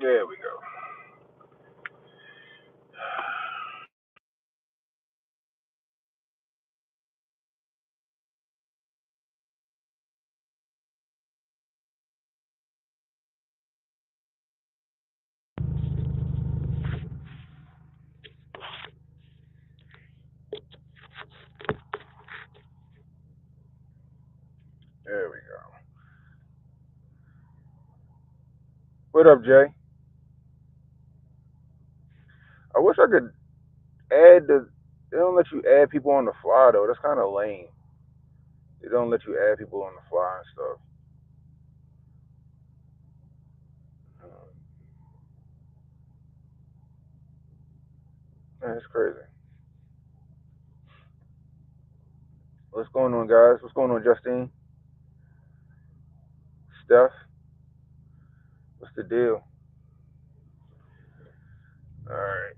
There we go. There we go. What up, Jay? I wish I could add the. They don't let you add people on the fly though. That's kind of lame. They don't let you add people on the fly and stuff. Man, it's crazy. What's going on, guys? What's going on, Justine? Steph? What's the deal? All right.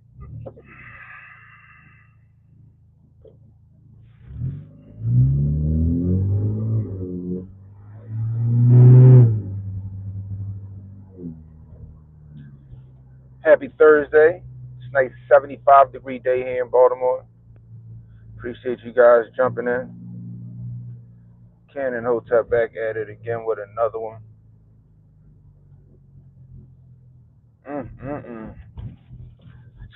Happy Thursday. It's a nice 75-degree day here in Baltimore. Appreciate you guys jumping in. Ken and Hotep back at it again with another one. Mm-mm-mm.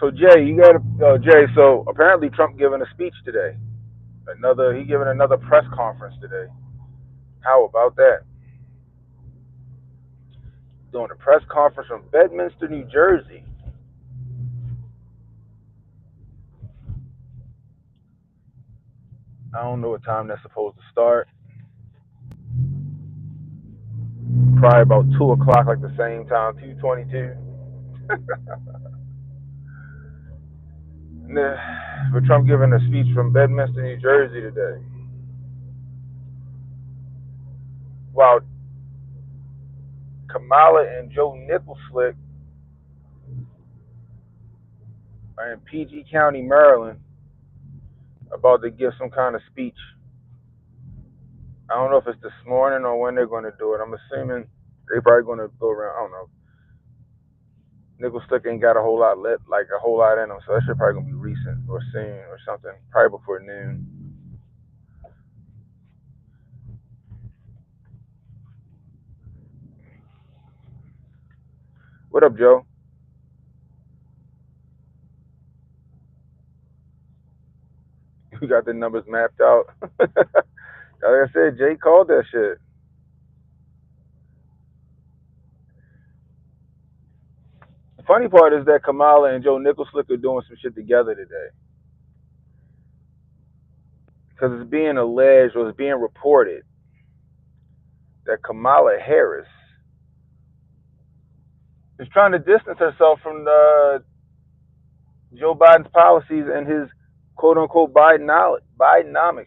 So Jay, you got Jay. So apparently Trump giving a speech today. He giving another press conference today. How about that? Doing a press conference from Bedminster, New Jersey. I don't know what time that's supposed to start. Probably about 2 o'clock, like the same time, 2:22. For Trump giving a speech from Bedminster, New Jersey today. While Kamala and Joe Nicholslick are in PG County, Maryland, about to give some kind of speech. I don't know if it's this morning or when they're going to do it. I'm assuming they're probably going to go around. I don't know. Nickelstick ain't got a whole lot a whole lot in them, so that shit probably gonna be recent or soon or something. Probably before noon. What up, Joe? You got the numbers mapped out. Like I said, Jay called that shit. The funny part is that Kamala and Joe Nicholslick are doing some shit together today, because it's being alleged or it's being reported that Kamala Harris is trying to distance herself from Joe Biden's policies and his quote unquote Bidenomics.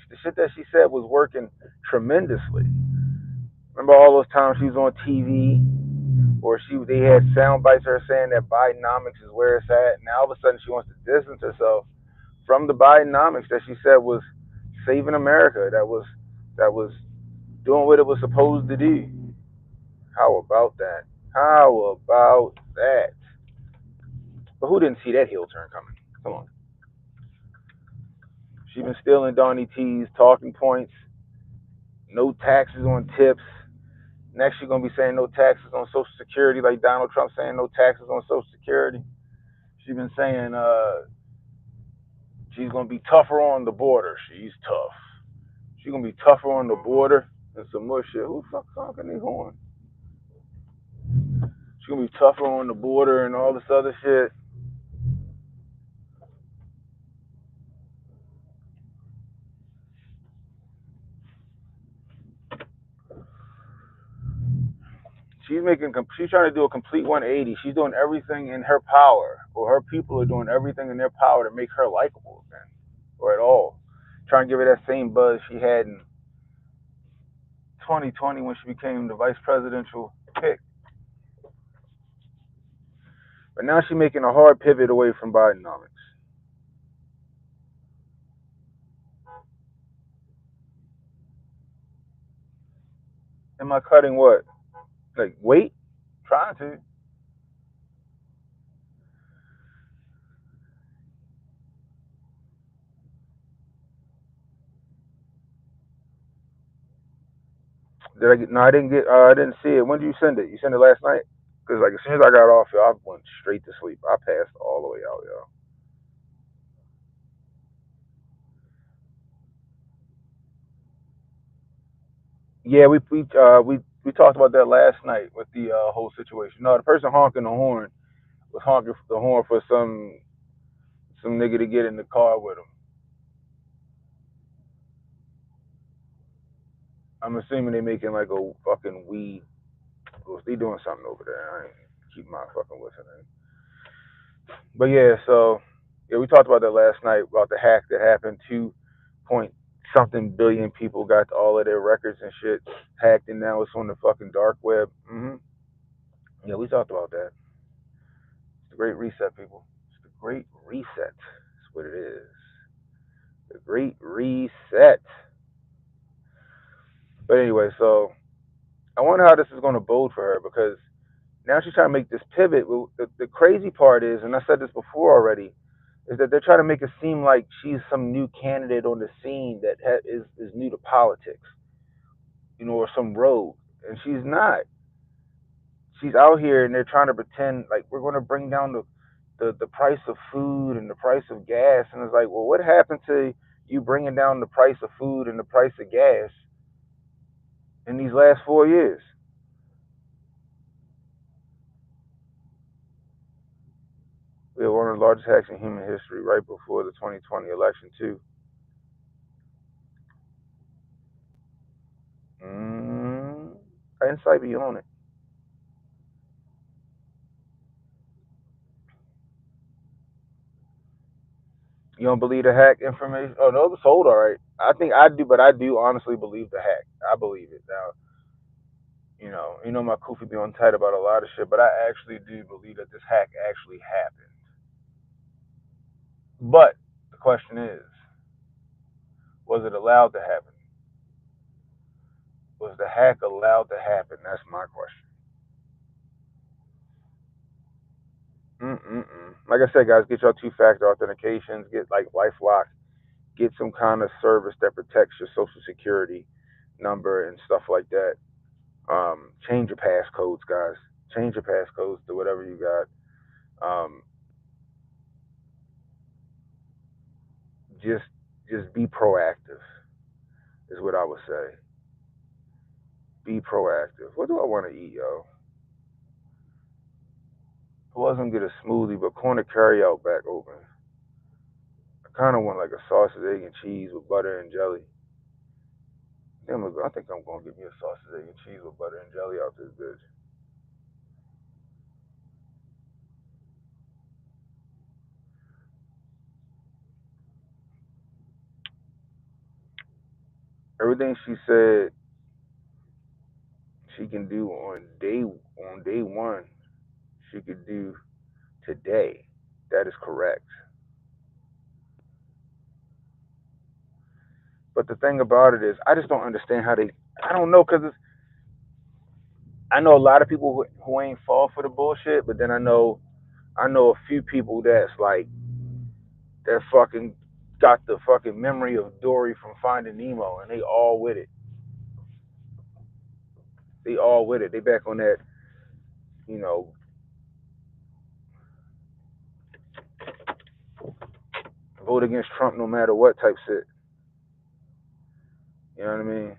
The shit that she said was working tremendously. Remember all those times she was on TV, or they had sound bites of her saying that Bidenomics is where it's at. Now all of a sudden she wants to distance herself from the Bidenomics that she said was saving America, that was doing what it was supposed to do. How about that? How about that? But who didn't see that heel turn coming? Come on. She been stealing Donnie T's talking points. No taxes on tips. Next, she's gonna be saying no taxes on Social Security, like Donald Trump saying no taxes on Social Security. She's been saying she's gonna be tougher on the border. She's tough. She's gonna be tougher on the border and some more shit. Who the fuck talking these horn? She's gonna be tougher on the border and all this other shit. She's trying to do a complete 180. She's doing everything in her power, or her people are doing everything in their power to make her likable again, or at all. Trying to give her that same buzz she had in 2020 when she became the vice presidential pick. But now she's making a hard pivot away from Bidenomics. Am I cutting what? Like weight? Trying to. Did I get? No, I didn't get. I didn't see it. When did you send it? You sent it last night? Cause like as soon as I got off, yo, I went straight to sleep. I passed all the way out, yo. Yeah, we talked about that last night with the whole situation. No, the person honking the horn was honking the horn for some nigga to get in the car with him. I'm assuming they making like a fucking weed. They doing something over there. I ain't keep my fucking listening. But yeah, so yeah, we talked about that last night about the hack that happened. 2 point something billion people got all of their records and shit hacked, and now it's on the fucking dark web. Yeah, we talked about that. It's the Great Reset, people. It's the Great Reset. That's what it is. The Great Reset. But anyway, so I wonder how this is going to bode for her because now she's trying to make this pivot. Well, the crazy part is, and I said this before already, is that they're trying to make it seem like she's some new candidate on the scene that is new to politics, or some rogue, and she's not. She's out here, and they're trying to pretend like we're going to bring down the price of food and the price of gas, and it's like, well, what happened to you bringing down the price of food and the price of gas in these last 4 years? We had one of the largest hacks in human history right before the 2020 election, too. Mm, Insight be on it. You don't believe the hack information? Oh no, it was sold all right. I think I do, but I do honestly believe the hack. I believe it now. My Koofy be on tight about a lot of shit, but I actually do believe that this hack actually happened. But the question is, was it allowed to happen? Was the hack allowed to happen? That's my question. Like I said, guys, get your two-factor authentications. Get like LifeLock. Get some kind of service that protects your social security number and stuff like that. Change your passcodes, guys. Change your passcodes to whatever you got. Um, just just be proactive is what I would say. Be proactive. What do I want to eat, yo? I was gonna get a smoothie, but corner carryout back open. I kind of want like a sausage, egg, and cheese with butter and jelly. I think I'm gonna get me a sausage, egg, and cheese with butter and jelly out this bitch. Everything she said she can do on day one, she could do today. That is correct. But the thing about it is, I just don't understand how they. I don't know because I know a lot of people who ain't fall for the bullshit, but then I know a few people that's like they're fucking got the fucking memory of Dory from Finding Nemo, and they all with it. They all with it. They back on that, you know, vote against Trump no matter what type shit. You know what I mean?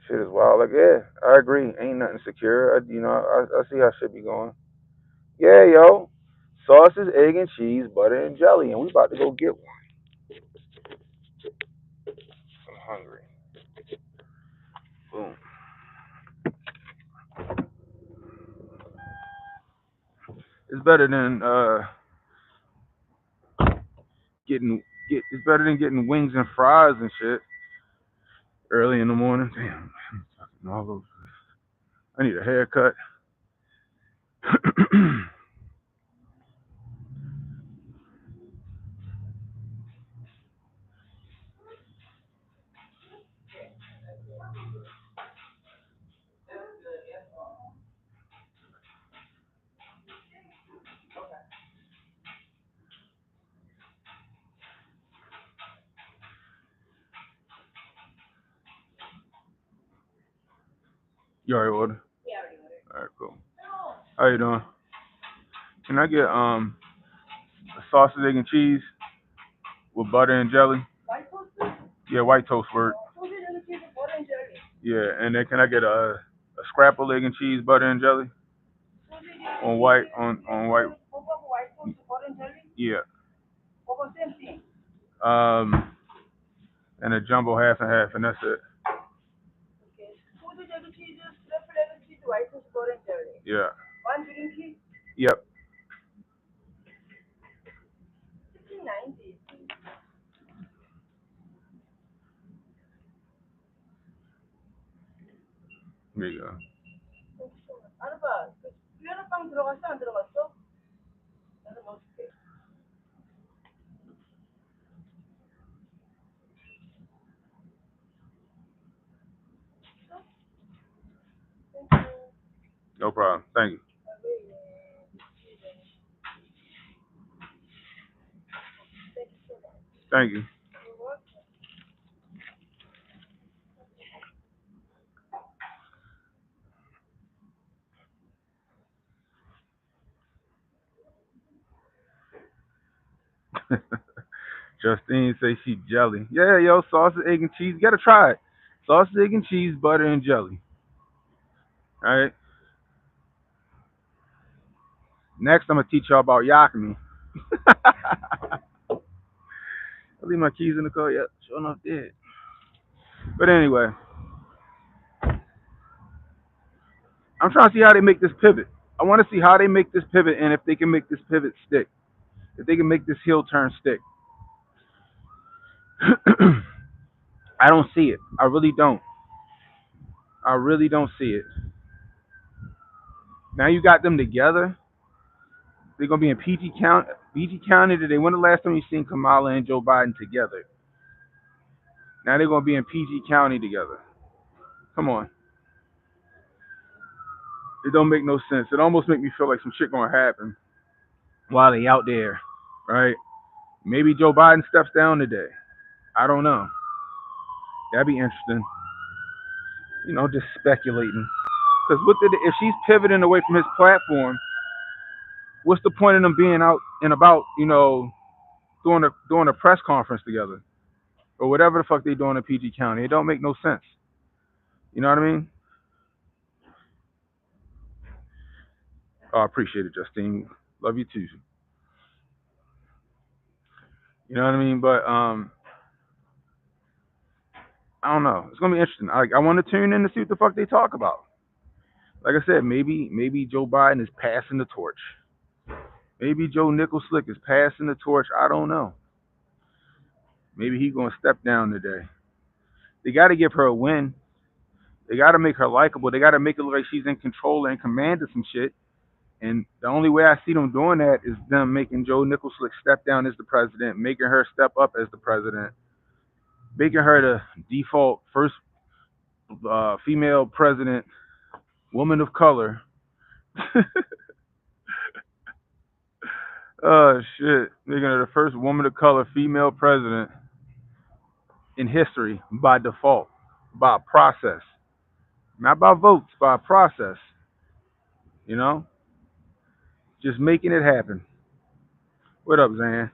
Shit is wild. Like, yeah, I agree. Ain't nothing secure. I see how shit be going. Yeah, yo. Sausage, egg, and cheese, butter, and jelly. And we about to go get one. I'm hungry. Boom. It's better than getting it's better than getting wings and fries and shit early in the morning. Damn, all those. I need a haircut. You already ordered? All right, cool. How you doing? Can I get a sausage, egg, and cheese with butter and jelly? Yeah, white toast word. Yeah, and then can I get a scrapple egg and cheese, butter and jelly on white? Yeah. Um, and a jumbo half and half, and that's it. Yeah. Yep. There you go. No problem. Thank you. Thank you. Justine say she jelly. Yeah, yo, sausage, egg, and cheese. You gotta try it. Sausage, egg, and cheese, butter, and jelly. All right. Next, I'm gonna teach y'all about yakami. I leave my keys in the car. Yep, sure enough, did. But anyway, I'm trying to see how they make this pivot. I want to see how they make this pivot and if they can make this pivot stick. If they can make this heel turn stick. I don't see it. I really don't. I really don't see it. Now you got them together. They're gonna be in PG County. PG County today. When the last time you seen Kamala and Joe Biden together? Now they're gonna be in PG County together. Come on. It don't make no sense. It almost make me feel like some shit gonna happen while they out there, right? Maybe Joe Biden steps down today. I don't know. That'd be interesting. Just speculating. Because if she's pivoting away from his platform, what's the point of them being out and about? Doing a press conference together or whatever the fuck they doing in PG County. It don't make no sense. You know what I mean? Oh, I appreciate it, Justine. Love you too. You know what I mean? But I don't know. It's gonna be interesting. I want to tune in to see what the fuck they talk about. Like I said, maybe Joe Biden is passing the torch. Maybe Joe Slick is passing the torch. I don't know. Maybe he gonna step down today. They got to give her a win. They got to make her likable. They got to make it look like she's in control and command of some shit. And the only way I see them doing that is them making Joe Slick step down as the president, making her step up as the president, making her the default first female president, woman of color. Oh shit, making her the first woman of color female president in history by default, by process, not by votes, by process. You know, just making it happen. What up, Zan?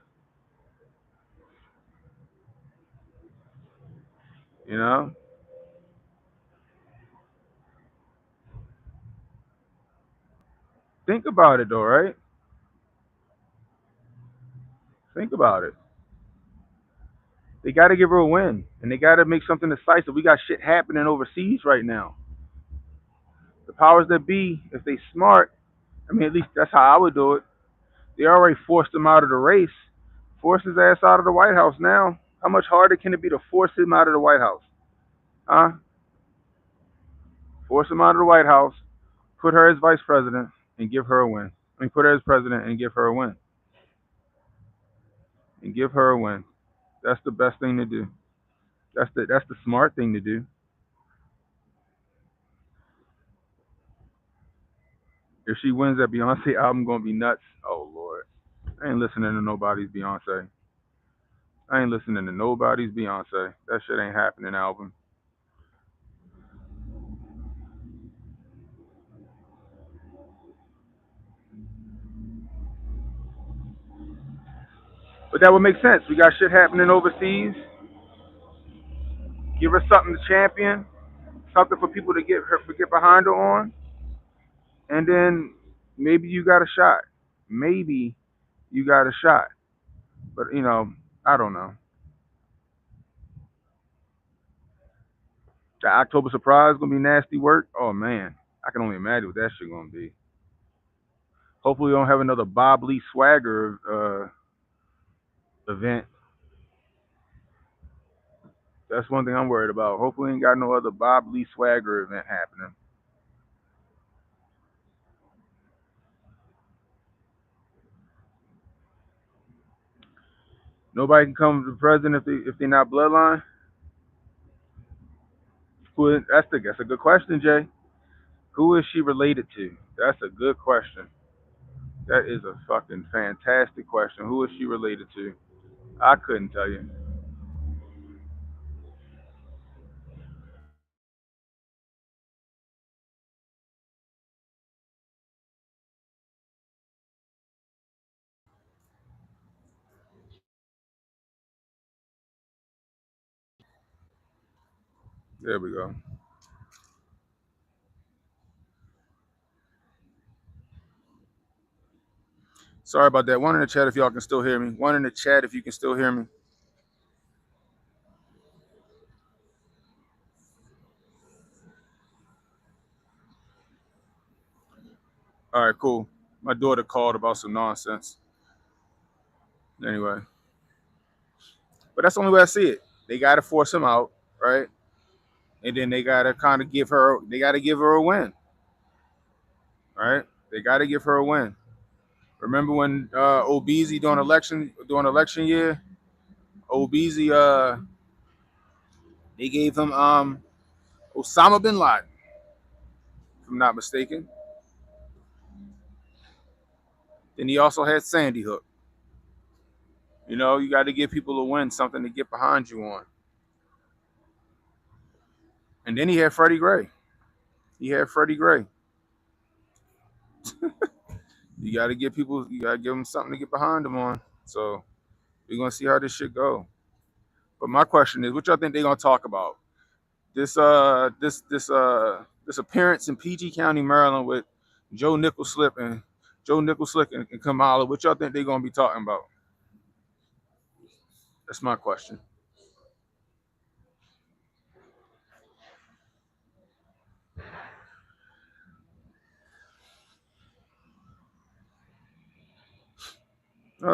You know, think about it though, right? Think about it. They got to give her a win, and they got to make something decisive. We got shit happening overseas right now. The powers that be, if they smart, I mean, at least that's how I would do it. They already forced him out of the race. Force his ass out of the White House now. How much harder can it be to force him out of the White House? Huh? Force him out of the White House, put her as vice president, and give her a win. I mean, put her as president and give her a win. And give her a win. That's the best thing to do. That's the smart thing to do. If she wins that Beyonce album, gonna be nuts. Oh Lord, I ain't listening to nobody's Beyonce. I ain't listening to nobody's Beyonce. That shit ain't happening album. But that would make sense. We got shit happening overseas. Give her something to champion, something for people to get behind her on, and then maybe you got a shot. Maybe you got a shot. But I don't know. The October surprise gonna be nasty work. Oh man, I can only imagine what that shit gonna be. Hopefully, we don't have another Bob Lee Swagger event. That's one thing I'm worried about. Hopefully, we ain't got no other Bob Lee Swagger event happening. Nobody can come to the president if they're not bloodline. That's a good question, Jay. Who is she related to? That's a good question. That is a fucking fantastic question. Who is she related to? I couldn't tell you. There we go. Sorry about that. One in the chat if y'all can still hear me. One in the chat if you can still hear me. All right, cool. My daughter called about some nonsense. Anyway, but that's the only way I see it. They got to force him out, right? And then they got to kind of give her. They got to give her a win, right? They got to give her a win. Remember when Obeezy during election year, Obeezy they gave him Osama bin Laden, if I'm not mistaken. Then he also had Sandy Hook. You got to give people a win, something to get behind you on. And then he had Freddie Gray. He had Freddie Gray. You gotta give them something to get behind them on. So we're gonna see how this shit go. But my question is, what y'all think they're gonna talk about? This appearance in PG County, Maryland, with Joe Nicholslick and Kamala. What y'all think they're gonna be talking about? That's my question.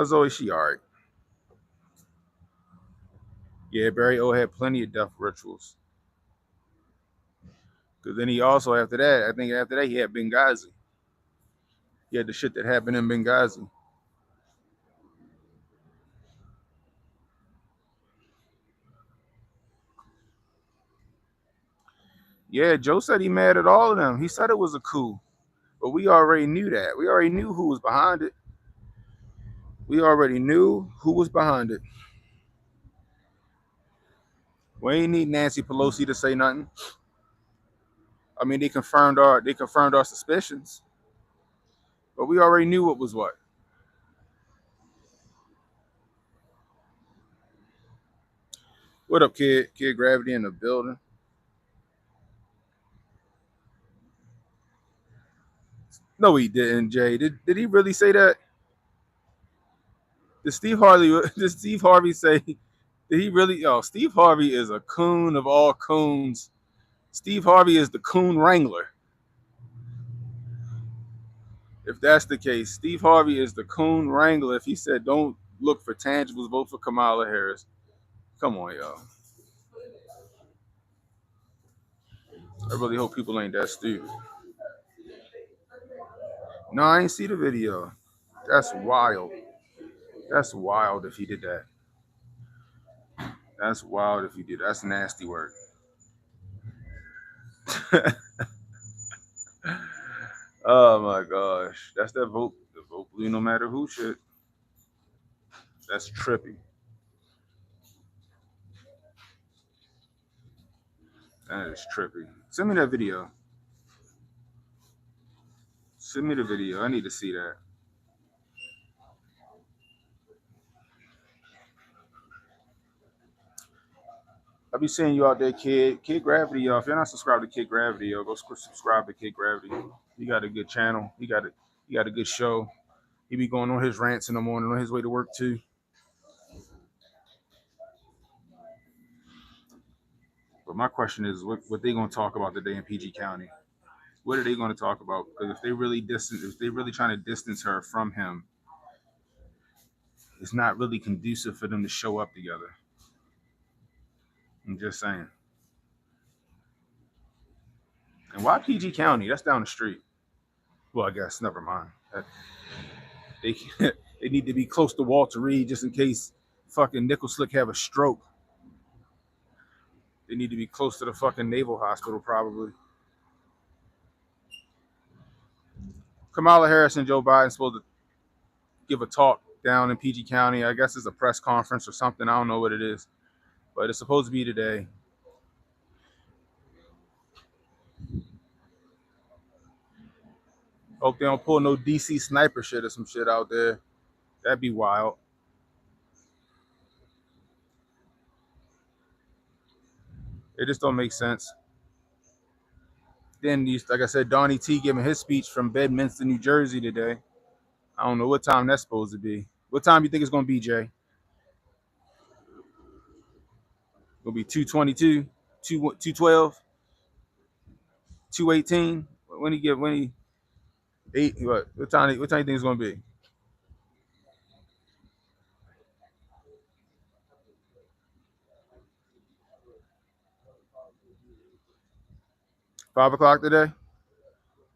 Zoe, she all right. Yeah, Barry O had plenty of death rituals. Because then he also, after that, I think after that, he had Benghazi. He had the shit that happened in Benghazi. Yeah, Joe said he mad at all of them. He said it was a coup. But we already knew that. We already knew who was behind it. We already knew who was behind it. We ain't need Nancy Pelosi to say nothing. I mean, they confirmed our suspicions, but we already knew what was what. What up, kid? Kid Gravity in the building. No, he didn't, Jay. Did he really say that? Did Steve Harvey? Did Steve Harvey say? Did he really? Oh, Steve Harvey is a coon of all coons. Steve Harvey is the coon wrangler. If that's the case, Steve Harvey is the coon wrangler. If he said, "Don't look for tangibles, vote for Kamala Harris." Come on, y'all. I really hope people ain't that stupid. No, I ain't see the video. That's wild. That's wild if he did that. That's wild if he did. That's nasty work. Oh my gosh. That's that vote. The vote blue no matter who shit. That's trippy. That is trippy. Send me that video. Send me the video. I need to see that. I be seeing you out there, Kid. Kid Gravity, y'all. If you're not subscribed to Kid Gravity, yo, go subscribe to Kid Gravity. He got a good channel. He got a good show. He be going on his rants in the morning on his way to work too. But my question is, what they gonna talk about today in PG County? What are they gonna talk about? Because if they really trying to distance her from him, it's not really conducive for them to show up together. I'm just saying. And why PG County? That's down the street. Well, I guess never mind. They they need to be close to Walter Reed just in case fucking Nickel Slick have a stroke. They need to be close to the fucking naval hospital probably. Kamala Harris and Joe Biden supposed to give a talk down in PG County. I guess it's a press conference or something. I don't know what it is, but it's supposed to be today. Hope they don't pull no DC sniper shit or some shit out there. That'd be wild. It just don't make sense. Then, like I said, Donnie T giving his speech from Bedminster, New Jersey today. I don't know what time that's supposed to be. What time you think it's gonna be, Jay? Gonna be 2:22, 2:12, 2:18. When he eight? What time? What time you think it's gonna be? 5 o'clock today.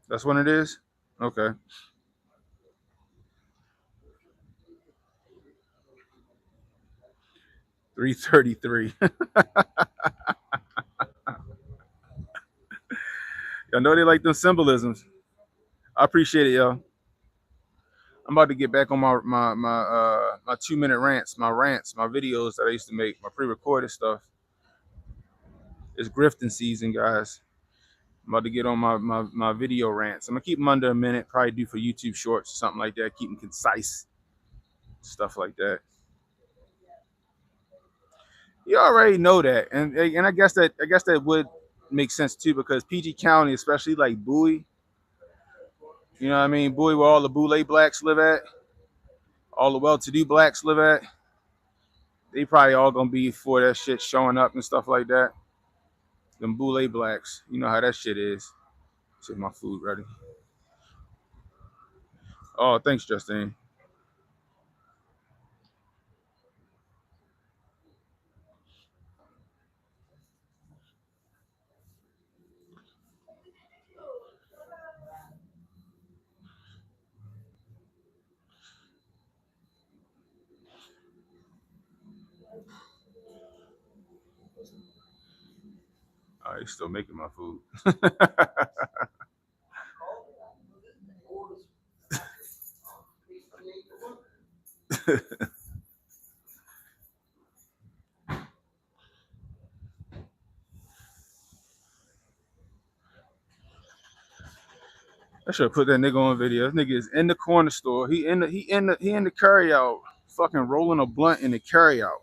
That's when it is. Okay. 3:33. Y'all know they like them symbolisms. I appreciate it, y'all. I'm about to get back on my 2 minute rants, my videos that I used to make, my pre-recorded stuff. It's grifting season, guys. I'm about to get on my video rants. I'm gonna keep them under a minute, probably do for YouTube shorts or something like that, keep them concise, stuff like that. You already know that, and I guess that would make sense too, because PG County, especially like Bowie, you know what I mean, Bowie, where all the Boule blacks live at, all the well-to-do blacks live at, they probably all gonna be for that shit showing up and stuff like that. Them Boule blacks, you know how that shit is. Shit, my food ready. Oh, thanks, Justine. Oh, he's still making my food. I should have put that nigga on video. This nigga is in the corner store. He in the carry out, fucking rolling a blunt in the carry out.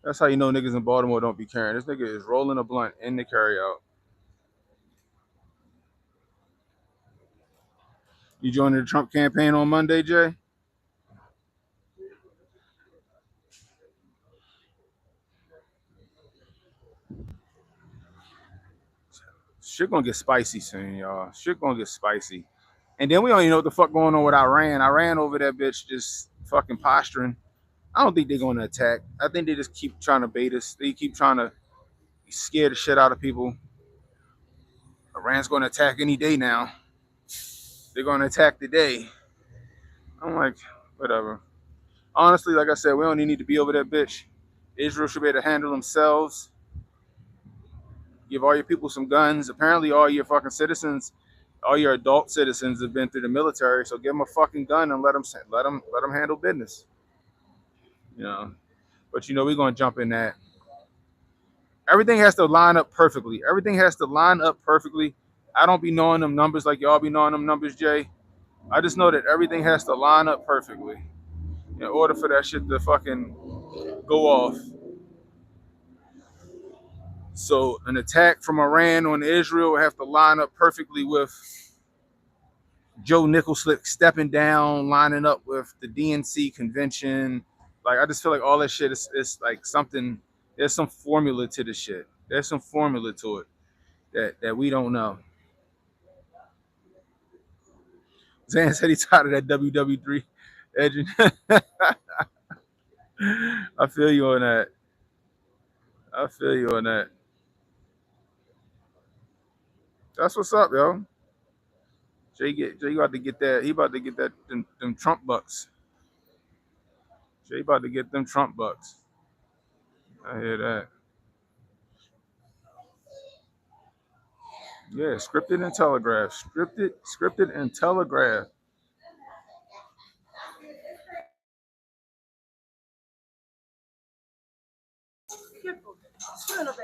That's how you know niggas in Baltimore don't be carrying. This nigga is rolling a blunt in the carry out. You joining the Trump campaign on Monday, Jay? Shit gonna get spicy soon, y'all. Shit gonna get spicy. And then we don't even know what the fuck going on with Iran. Iran over that bitch just fucking posturing. I don't think they're gonna attack. I think they just keep trying to bait us. They keep trying to scare the shit out of people. Iran's gonna attack any day now. They're gonna attack today. I'm like, whatever. Honestly, like I said, we don't even need to be over that bitch. Israel should be able to handle themselves. Give all your people some guns. Apparently, all your fucking citizens, all your adult citizens have been through the military. So give them a fucking gun and let them handle business. You know, but you know we're gonna jump in that. Everything has to line up perfectly. Everything has to line up perfectly. I don't be knowing them numbers like y'all be knowing them numbers, Jay. I just know that everything has to line up perfectly in order for that shit to fucking go off. So an attack from Iran on Israel would have to line up perfectly with Joe Nichols stepping down, lining up with the DNC convention. Like I just feel like all that shit is like something. There's some formula to the shit. There's some formula to it that we don't know. Zan said he's tired of that WW3 edging. I feel you on that. I feel you on that. That's what's up, yo. Jay about to get that. He about to get that them Trump bucks. Jay about to get them Trump bucks. I hear that. Yeah, scripted and telegraph. Scripted and telegraph.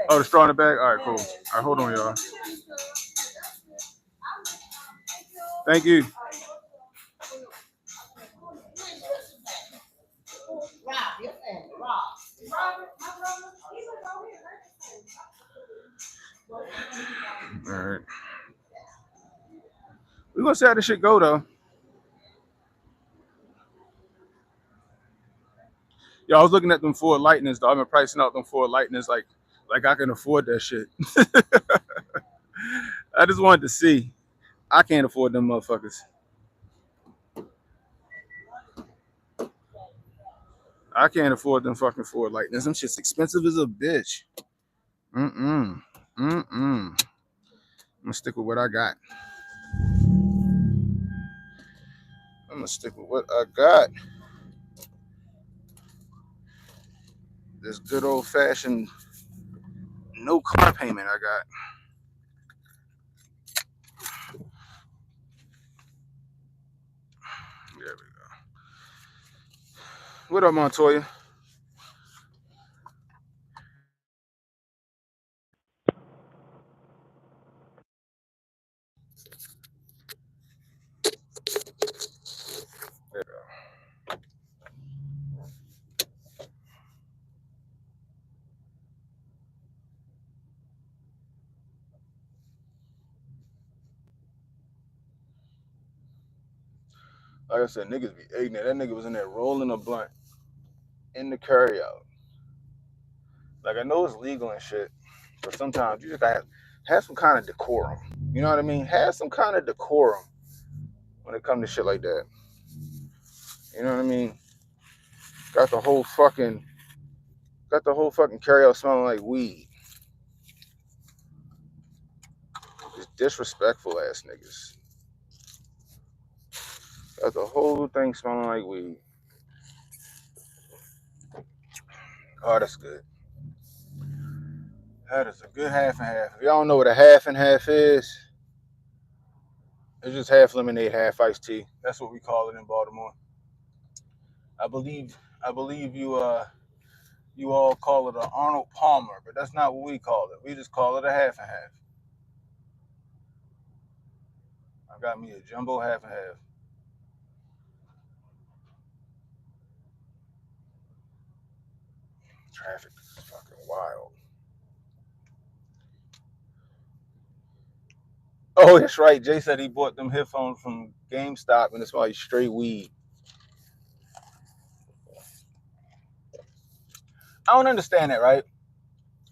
Oh, the straw in the bag? All right, cool. All right, hold on, y'all. Thank you. All right. We're gonna see how this shit go though. Yo, I was looking at them Ford Lightnings though. I've been pricing out them Ford Lightnings like I can afford that shit. I just wanted to see. I can't afford them motherfuckers. I can't afford them fucking Ford Lightnings. Them shit's expensive as a bitch. Mm-mm. Mm-mm. I'm gonna stick with what I got. I'm gonna stick with what I got. This good old fashioned no car payment I got. There we go. What up, Montoya? There we go. Like I said, niggas be ignorant. That nigga was in there rolling a blunt in the carryout. Like I know it's legal and shit, but sometimes you just gotta have some kind of decorum. You know what I mean? Have some kind of decorum when it comes to shit like that. You know what I mean? Got the whole fucking carryout smelling like weed. Just disrespectful ass niggas. Got the whole thing smelling like weed. Oh, that's good. That is a good half and half. If y'all don't know what a half and half is, it's just half lemonade, half iced tea. That's what we call it in Baltimore. I believe you all call it an Arnold Palmer, but that's not what we call it. We just call it a half and half. I got me a jumbo half and half. Traffic is fucking wild. Oh, that's right. Jay said he bought them headphones from GameStop and it's probably straight weed. I don't understand that, right?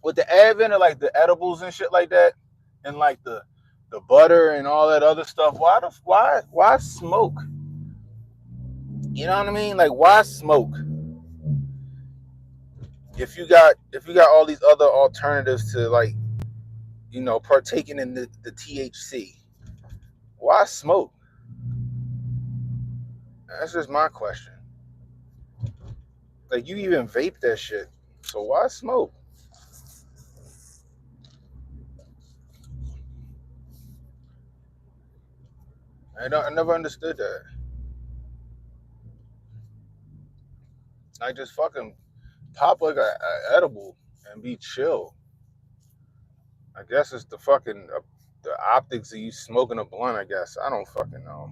With the advent of like the edibles and shit like that, and like the butter and all that other stuff, why smoke? You know what I mean? Like why smoke? If you got all these other alternatives to like, partaking in the THC, why smoke? That's just my question. Like you even vape that shit, so why smoke? I never understood that. I just fucking pop like a edible and be chill. I guess it's the optics of you smoking a blunt. I guess I don't fucking know.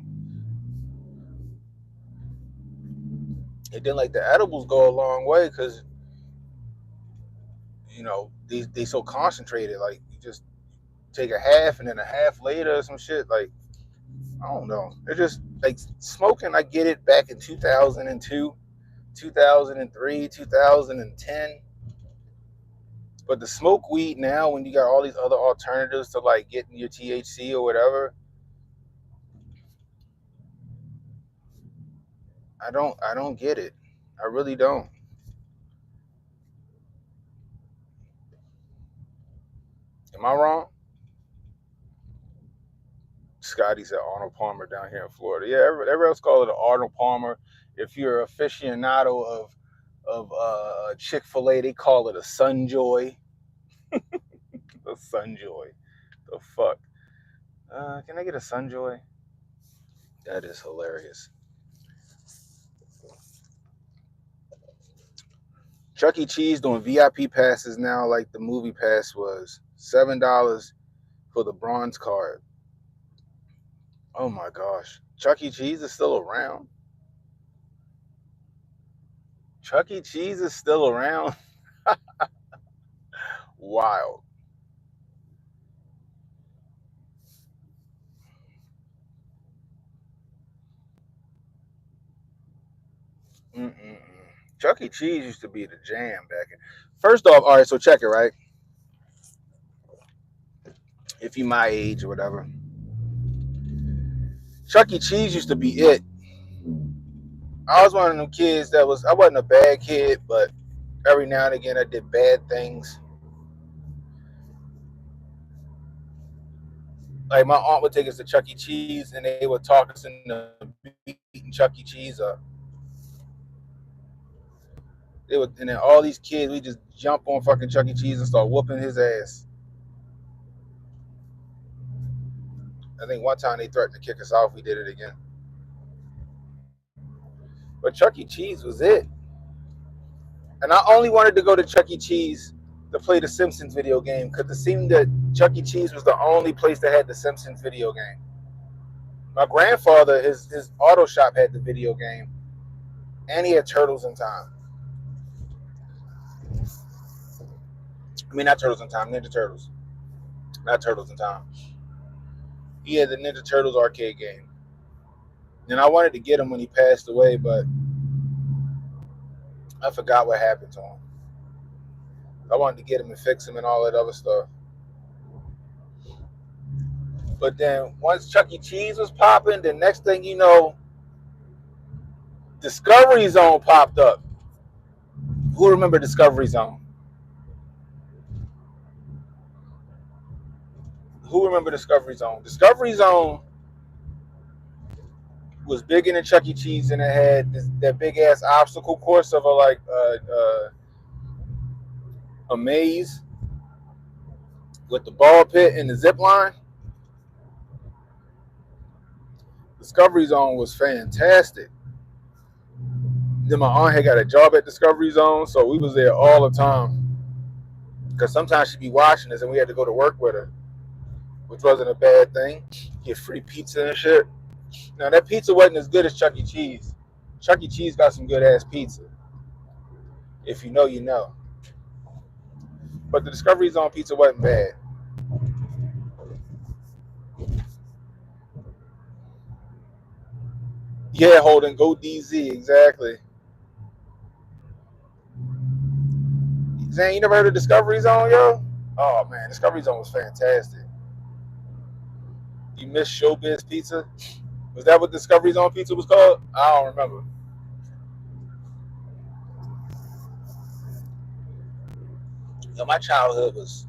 And then like the edibles go a long way because They so concentrated. Like you just take a half and then a half later or some shit. Like I don't know. They're just like smoking. I get it back in 2002, 2003, 2010. But to smoke weed now when you got all these other alternatives to like getting your THC or whatever, I don't get it. I really don't. Am I wrong? Scotty said Arnold Palmer down here in Florida. Yeah, everybody else call it an Arnold Palmer. If you're an aficionado of Chick-fil-A, they call it a Sunjoy. A Sunjoy. The fuck? Can I get a Sunjoy? That is hilarious. Chuck E. Cheese doing VIP passes now, like the movie pass was $7 for the bronze card. Oh my gosh, Chuck E. Cheese is still around. Chuck E. Cheese is still around. Wild. Mm-mm-mm. Chuck E. Cheese used to be the jam back in. First off, all right, so check it, right? If you my age or whatever, Chuck E. Cheese used to be it. I was one of them kids I wasn't a bad kid, but every now and again I did bad things. Like my aunt would take us to Chuck E. Cheese and they would talk us into beating Chuck E. Cheese up. And then all these kids, we just jump on fucking Chuck E. Cheese and start whooping his ass. I think one time they threatened to kick us off. We did it again. But Chuck E. Cheese was it. And I only wanted to go to Chuck E. Cheese to play the Simpsons video game because it seemed that Chuck E. Cheese was the only place that had the Simpsons video game. My grandfather, his auto shop had the video game, and he had Turtles in Time. I mean, not Turtles in Time, Ninja Turtles. Not Turtles in Time. He had the Ninja Turtles arcade game. And I wanted to get him when he passed away, but I forgot what happened to him. I wanted to get him and fix him and all that other stuff. But then once Chuck E. Cheese was popping, the next thing you know, Discovery Zone popped up. Who remember Discovery Zone? Who remember Discovery Zone? Discovery Zone was bigger than Chuck E. Cheese, and it had that big ass obstacle course of a maze with the ball pit and the zip line. Discovery Zone was fantastic. Then my aunt had got a job at Discovery Zone, so we was there all the time. Because sometimes she'd be watching us and we had to go to work with her, which wasn't a bad thing. Get free pizza and shit. Now, that pizza wasn't as good as Chuck E. Cheese. Chuck E. Cheese got some good ass pizza. If you know, you know. But the Discovery Zone pizza wasn't bad. Yeah, Holden, go DZ, exactly. Zane, you never heard of Discovery Zone, yo? Oh, man, Discovery Zone was fantastic. You missed Showbiz Pizza? Was that what Discovery Zone Pizza was called? I don't remember. Yo, my childhood was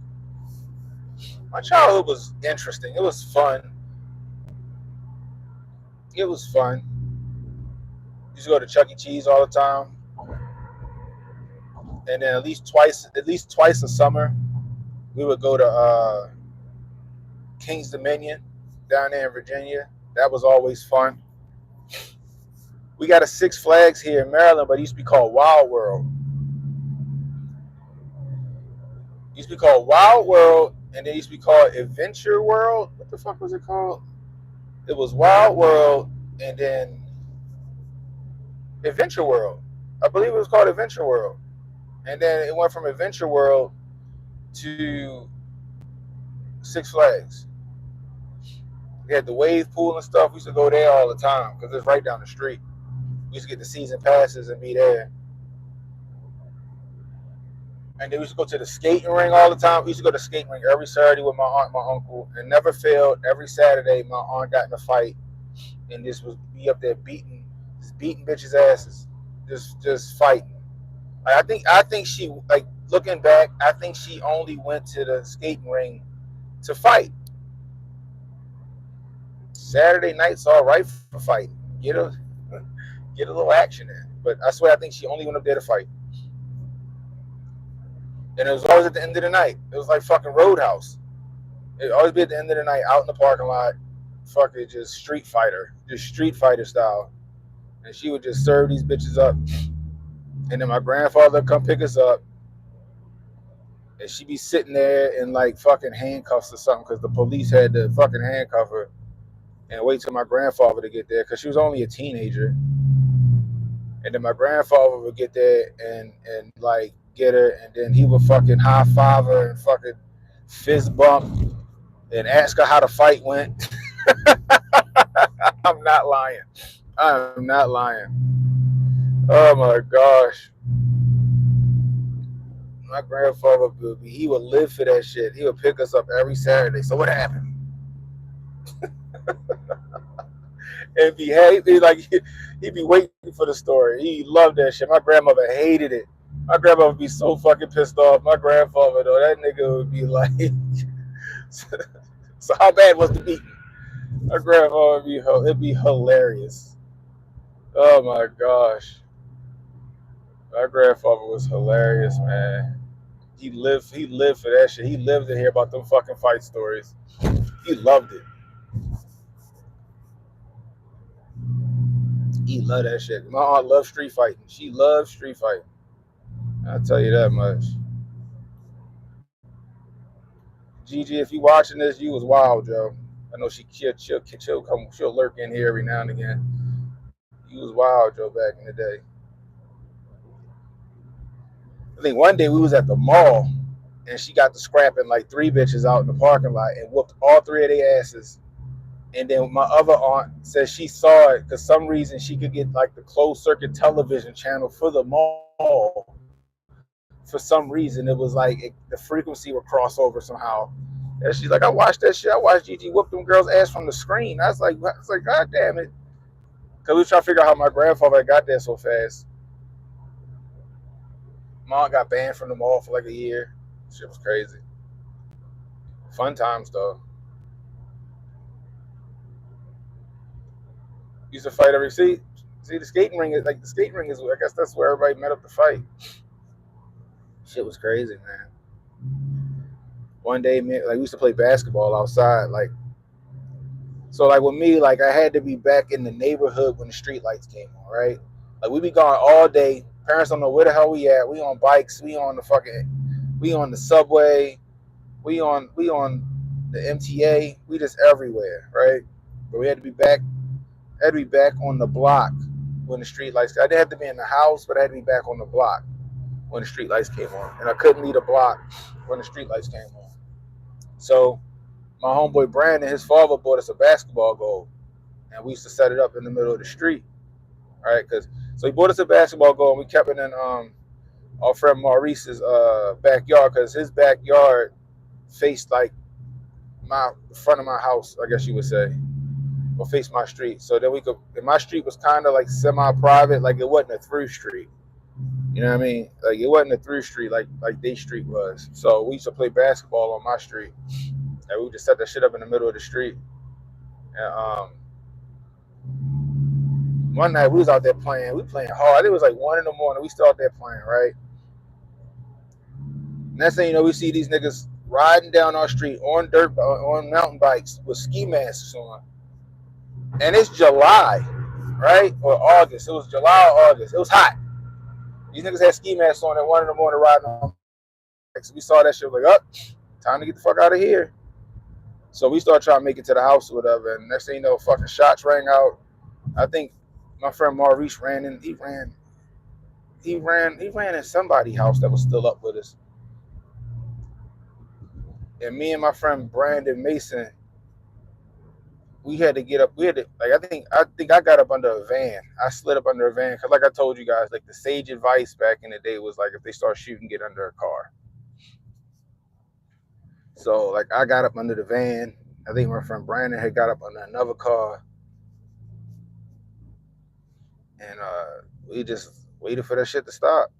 interesting. It was fun. It was fun. Used to go to Chuck E. Cheese all the time, and then at least twice a summer, we would go to King's Dominion down there in Virginia. That was always fun. We got a Six Flags here in Maryland, but it used to be called Wild World. It used to be called Wild World, and it used to be called Adventure World. What the fuck was it called? It was Wild World, and then Adventure World. I believe it was called Adventure World. And then it went from Adventure World to Six Flags. We had the wave pool and stuff. We used to go there all the time because it's right down the street. We used to get the season passes and be there. And then we used to go to the skating ring all the time. We used to go to the skating ring every Saturday with my aunt and my uncle. And never failed. Every Saturday, my aunt got in a fight. And this was be up there beating bitches' asses. Just fighting. I think she, like, looking back, I think she only went to the skating ring to fight. Saturday nights all right for fighting. Get a little action in. But I swear I think she only went up there to fight. And it was always at the end of the night. It was like fucking Roadhouse. It'd always be at the end of the night, out in the parking lot, fucking just Street Fighter style. And she would just serve these bitches up. And then my grandfather would come pick us up. And she'd be sitting there in like fucking handcuffs or something because the police had to fucking handcuff her and wait till my grandfather to get there because she was only a teenager. And then my grandfather would get there and like get her, and then he would fucking high five her and fucking fist bump and ask her how the fight went. I'm not lying. I'm not lying. Oh my gosh. My grandfather, he would live for that shit. He would pick us up every Saturday. So what happened? And he'd be waiting for the story. He loved that shit. My grandmother hated it. My grandmother would be so fucking pissed off. My grandfather, though, that nigga would be like, so how bad was the beating? My grandfather it'd be hilarious. Oh my gosh. My grandfather was hilarious, man. He lived for that shit. He lived to hear about them fucking fight stories. He loved it. He loved that shit. My aunt loved street fighting. She loved street fighting. I'll tell you that much. Gigi, if you watching this, you was wild, Joe. I know she'll lurk in here every now and again. You was wild, Joe, back in the day. I think one day we was at the mall and she got to scrapping like 3 bitches out in the parking lot and whooped all 3 of their asses. And then my other aunt said she saw it because some reason she could get like the closed circuit television channel for the mall. For some reason, it was like the frequency would cross over somehow. And she's like, I watched that shit. I watched Gigi whoop them girls' ass from the screen. I was like, God damn it. Because we were trying to figure out how my grandfather got there so fast. Mom got banned from the mall for like a year. Shit was crazy. Fun times, though. Used to fight every see the skating ring is I guess that's where everybody met up to fight. Shit was crazy, man. One day, man, like we used to play basketball outside, like so like with me, like I had to be back in the neighborhood when the street lights came on, right? Like we be gone all day. Parents don't know where the hell we at. We on bikes, we on the subway, we on the MTA, we just everywhere, right? But we had to be back on the block when the street lights. I didn't have to be in the house, but I had to be back on the block when the street lights came on, and I couldn't leave the block when the street lights came on. So my homeboy Brandon, his father bought us a basketball goal, and we used to set it up in the middle of the street, right? So he bought us a basketball goal, and we kept it in our friend Maurice's backyard, because his backyard faced like the front of my house, I guess you would say, or face my street. So then and my street was kind of like semi-private, like it wasn't a through street. You know what I mean? Like it wasn't a through street like they street was. So we used to play basketball on my street. And we would just set that shit up in the middle of the street. And one night we was out there playing. We playing hard. It was like 1 a.m. We still out there playing, right? Next thing you know, we see these niggas riding down our street on mountain bikes with ski masks on. And it's July, right? Or August. It was July or August. It was hot. These niggas had ski masks on at 1 a.m. riding on bikes. We saw that shit, like, time to get the fuck out of here. So we started trying to make it to the house or whatever, and next thing you know, fucking shots rang out. I think my friend Maurice ran in. He ran in somebody's house that was still up with us. And me and my friend Brandon Mason, we had to get up. We had to like I think I got up under a van. I slid up under a van because, like I told you guys, like the sage advice back in the day was like if they start shooting, get under a car. So like I got up under the van. I think my friend Brandon had got up under another car, and we just waited for that shit to stop.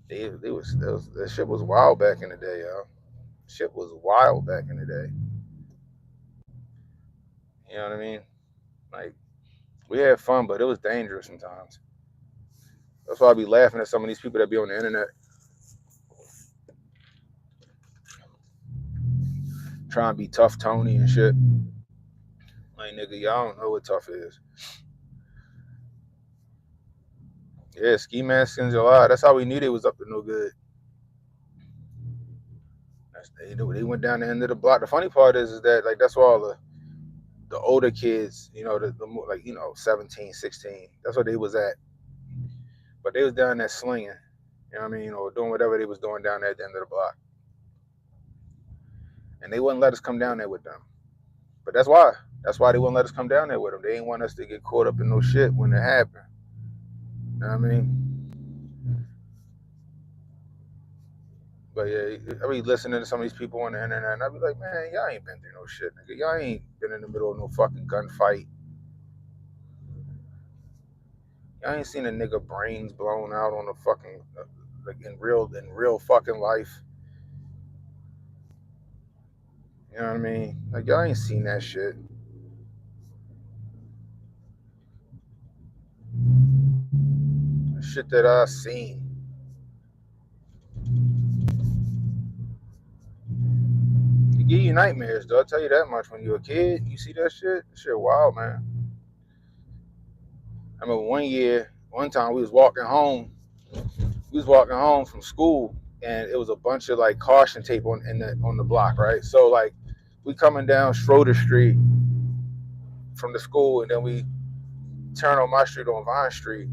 That shit was wild back in the day, yo. Shit was wild back in the day. You know what I mean? Like we had fun, but it was dangerous sometimes. That's why I be laughing at some of these people that be on the internet trying to be tough Tony and shit. Like nigga, y'all don't know what tough is. Yeah, ski mask in July. That's how we knew they was up to no good. They went down the end of the block. The funny part is that like that's where all the older kids, the like 17, 16. That's what they was at. But they was down there slinging. You know what I mean? Or doing whatever they was doing down there at the end of the block. And they wouldn't let us come down there with them. But that's why. That's why they wouldn't let us come down there with them. They didn't want us to get caught up in no shit when it happened. You know what I mean? But yeah, I be listening to some of these people on the internet, and I be like, man, y'all ain't been through no shit, nigga. Y'all ain't been in the middle of no fucking gunfight. Y'all ain't seen a nigga brains blown out on a fucking like in real fucking life. You know what I mean? Like y'all ain't seen that shit. The shit that I seen. It give you nightmares, though. I'll tell you that much. When you're a kid, you see that shit. That shit wild, man. I remember one time we was walking home. We was walking home from school, and it was a bunch of like caution tape on the block, right? So like, we coming down Schroeder Street from the school, and then we turn on my street on Vine Street,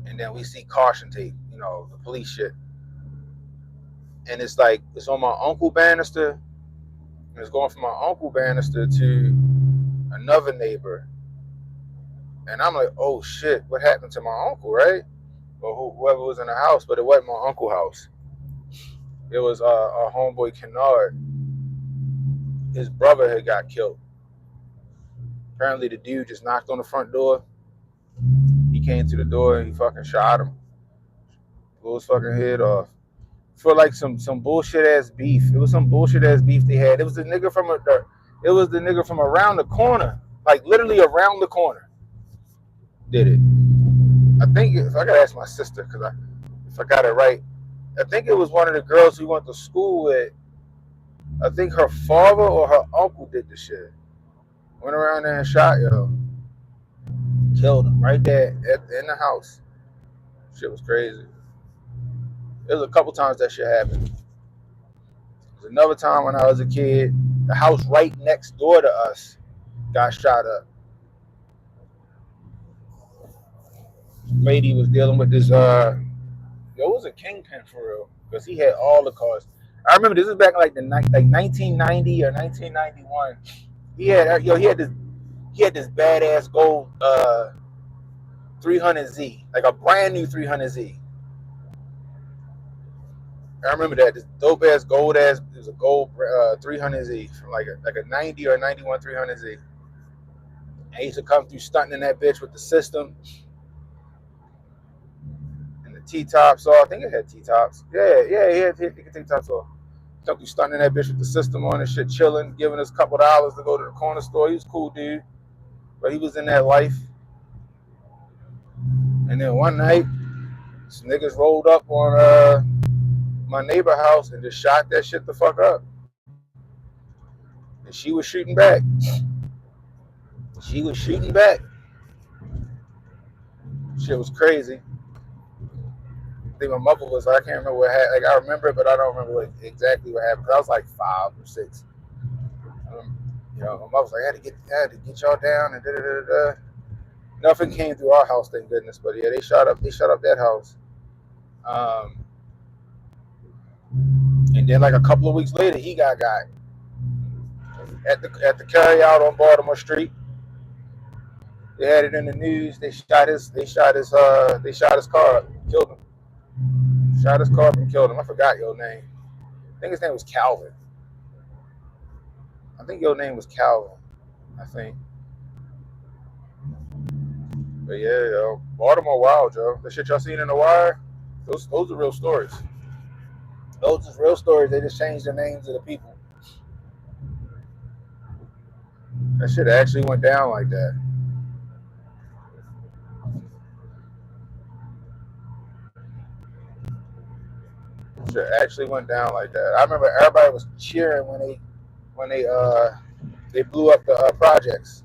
and then we see caution tape, the police shit, and it's like it's on my uncle Bannister, and it's going from my uncle Bannister to another neighbor, and I'm like, oh shit, what happened to my uncle, right? Or whoever was in the house, but it wasn't my uncle's house. It was our homeboy Kennard. His brother had got killed. Apparently, the dude just knocked on the front door. He came to the door and he fucking shot him. Blew his fucking head off. For like some bullshit ass beef. It was some bullshit ass beef they had. It was the nigga from around the corner, like literally around the corner. Did it? I think if I gotta ask my sister because if I got it right, I think it was one of the girls we went to school with. I think her father or her uncle did the shit. Went around there and shot yo. Killed him right there in the house. Shit was crazy. There was a couple times that shit happened. There was another time when I was a kid, the house right next door to us got shot up. Lady was dealing with this it was a kingpin for real. Because he had all the cars. I remember this is back like 1990 or 1991. He had this badass gold 300Z, like a brand new 300Z. I remember that this dope ass gold ass. It was a gold 300Z from like a 90 or a 91 300Z. And he used to come through stunting in that bitch with the system and the T tops off. I think it had T tops. Yeah, he had T tops off. Come through stunting in that bitch with the system on and shit, chilling, giving us a couple dollars to go to the corner store. He was a cool dude, but he was in that life. And then one night, some niggas rolled up on my neighbor house and just shot that shit the fuck up. And she was shooting back. She was shooting back. Shit was crazy. I think my mother was. I can't remember what happened. Like I remember it, but I don't remember exactly what happened. I was like 5 or 6. My mother was like, I had to get y'all down and da da da da. Nothing came through our house, thank goodness. But yeah, they shot up that house. Um, And then like a couple of weeks later, he got at the carry out on Baltimore Street. They had it in the news. They shot his car up, killed him. Shot his car up and killed him. I forgot your name. I think his name was Calvin. I think your name was Calvin. I think. But yeah, yo, Baltimore wild, yo. The shit y'all seen in the wire, those are real stories. Those are real stories. They just changed the names of the people. That shit actually went down like that. Shit actually went down like that. I remember everybody was cheering when they blew up the projects.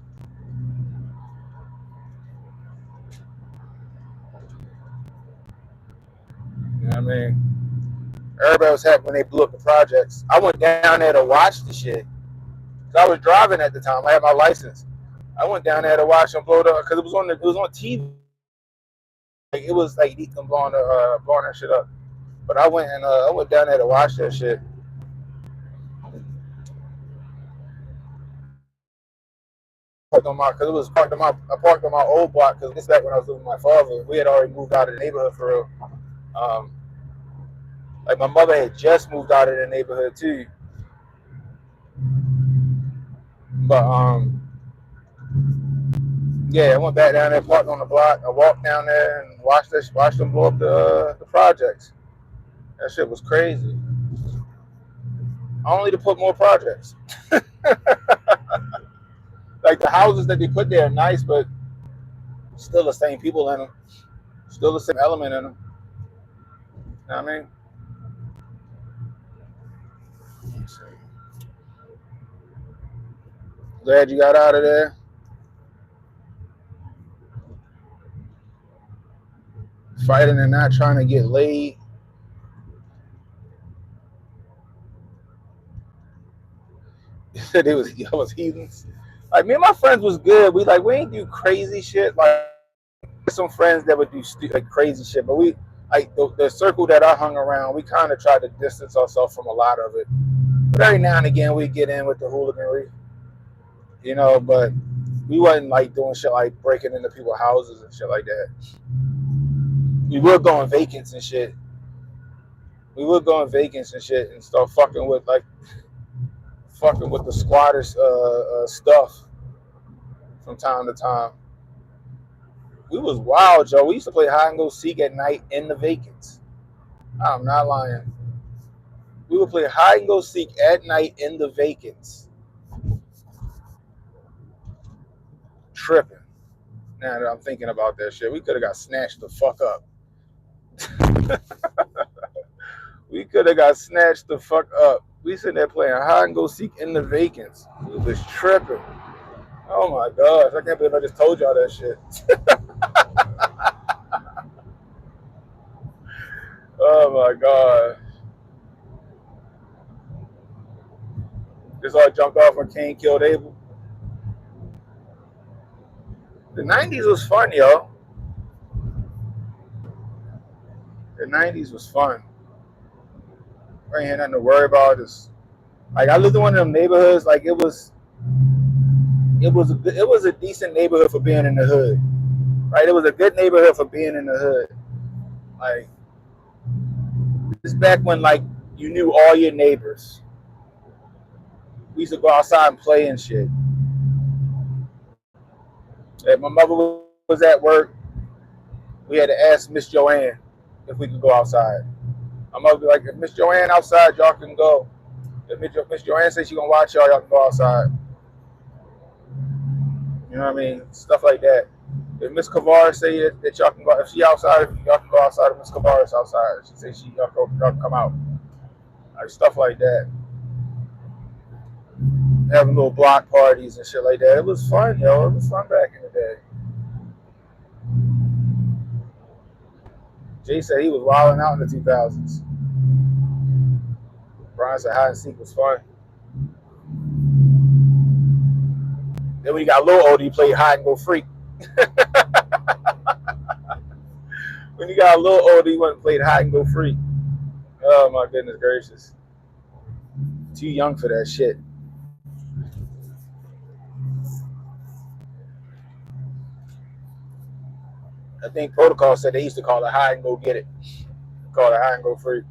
You know what I mean? Everybody was happy when they blew up the projects. I went down there to watch the shit. 'Cause I was driving at the time. I had my license. I went down there to watch them blow it up because it was on TV. Like, it was like them blowing that shit up. But I went down there to watch that shit. Because it was parked on my I parked on my old block because this back when I was living with my father. We had already moved out of the neighborhood for real. Um, like my mother had just moved out of the neighborhood too. But yeah, I went back down there, parked on the block. I walked down there and watched them blow up the projects. That shit was crazy. Only to put more projects. Like the houses that they put there are nice, but still the same people in them. Still the same element in them. You know what I mean? Glad you got out of there. Fighting and not trying to get laid. They was heathens. Like me and my friends was good. We ain't do crazy shit. Like some friends that would do like crazy shit, but we like the circle that I hung around. We kind of tried to distance ourselves from a lot of it. But every now and again we get in with the hooliganry, you know. But we wasn't like doing shit like breaking into people's houses and shit like that. We were going vacants and shit. We were going vacants and shit and start fucking with the squatters stuff from time to time. We was wild, Joe. We used to play hide and go seek at night in the vacants. I'm not lying. We would play hide and go seek at night in the vacants. Tripping. Now that I'm thinking about that shit, we could have got snatched the fuck up. We could have got snatched the fuck up. We sitting there playing hide and go seek in the vacants. We was tripping. Oh my gosh, I can't believe I just told y'all that shit. Oh my god. Just all jumped off when Cain killed Abel. The 90s was fun, yo. The 90s was fun. I ain't had nothing to worry about. Just like I lived in one of them neighborhoods. Like it was a decent neighborhood for being in the hood. Right? It was a good neighborhood for being in the hood. Like it's back when like you knew all your neighbors. We used to go outside and play and shit. If my mother was at work, we had to ask Miss Joanne if we could go outside. My mother would be like, if Miss Joanne outside, y'all can go. If Miss Joanne says she's gonna watch y'all can go outside. You know what I mean? Stuff like that. If Miss Kavar say that y'all can go, if she outside, y'all can go outside. If Miss Kavar is outside, she say y'all can come out. Like stuff like that. Having little block parties and shit like that. It was fun, yo. It was fun back in the day. Jay said he was wilding out in the 2000s. Brian said hide and seek was fun. Then when he got a little older, he played hide and go freak. When he got a little older, he went and played hide and go freak. Oh my goodness gracious. Too young for that shit. I think protocol said they used to call it high and go get it. Call it high and go free.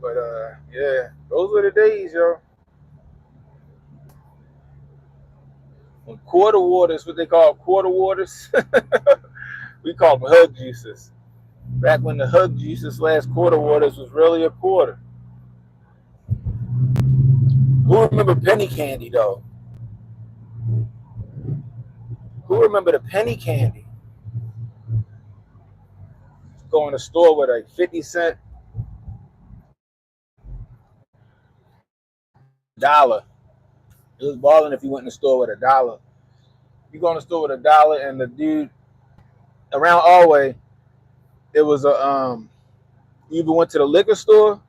But yeah, those were the days, yo. When quarter waters, what they call quarter waters, we call them hug juices. Back when the hug juices last quarter waters was really a quarter. Who remember penny candy though? Who remember the penny candy? Go in the store with like 50 cent, dollar. It was balling if you went in the store with $1. You go in the store with $1, and the dude around Alway, it was a you either went to the liquor store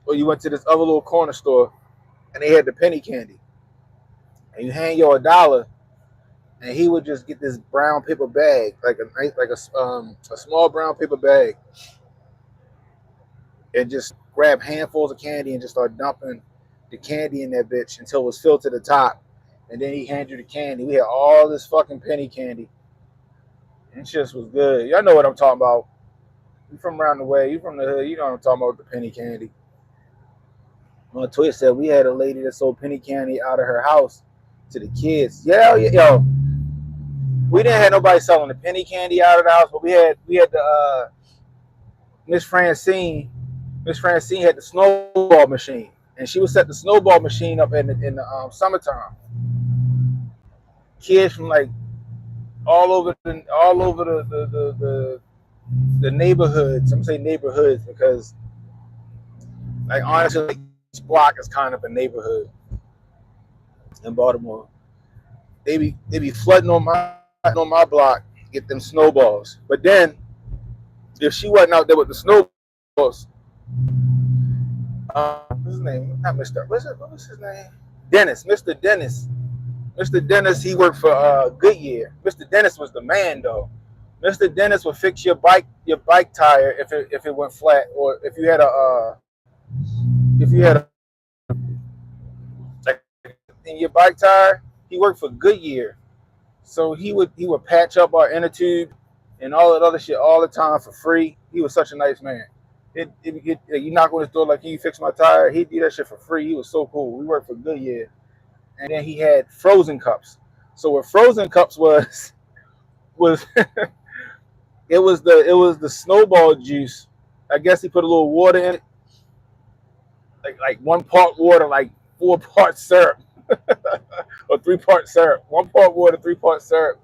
or you went to this other little corner store, and they had the penny candy. And you hand your $1, and he would just get this brown paper bag, like a small brown paper bag, and just grab handfuls of candy and just start dumping the candy in that bitch until it was filled to the top. And then he handed you the candy. We had all this fucking penny candy. And shit was good. Y'all know what I'm talking about. You from around the way, you from the hood, you know what I'm talking about with the penny candy. On Twitter said we had a lady that sold penny candy out of her house to the kids. Yeah, yo, we didn't have nobody selling the penny candy out of the house, but we had the Miss Francine. Miss Francine had the snowball machine, and she would set the snowball machine up in the summertime. Kids from like all over the neighborhoods. I'm saying neighborhoods because like honestly, like, each block is kind of a neighborhood in Baltimore. They be flooding on my block, get them snowballs. But then if she wasn't out there with the snowballs, what's his name? Not Mister. What was his name? Dennis, Mister Dennis. Mr. Dennis, he worked for Goodyear. Mr. Dennis was the man though. Mr. Dennis would fix your bike tire if it went flat, or if you had a like in your bike tire. He worked for Goodyear, so he would patch up our inner tube and all that other shit all the time for free. He was such a nice man. You knock on his door like, "Can you fix my tire?" He'd do that shit for free. He was so cool. We worked for Goodyear, and then he had frozen cups. So what frozen cups was it was the snowball juice. I guess he put a little water in it, like 1 part water, like 4 parts syrup, or 3 part syrup. 1 part water, 3 part syrup,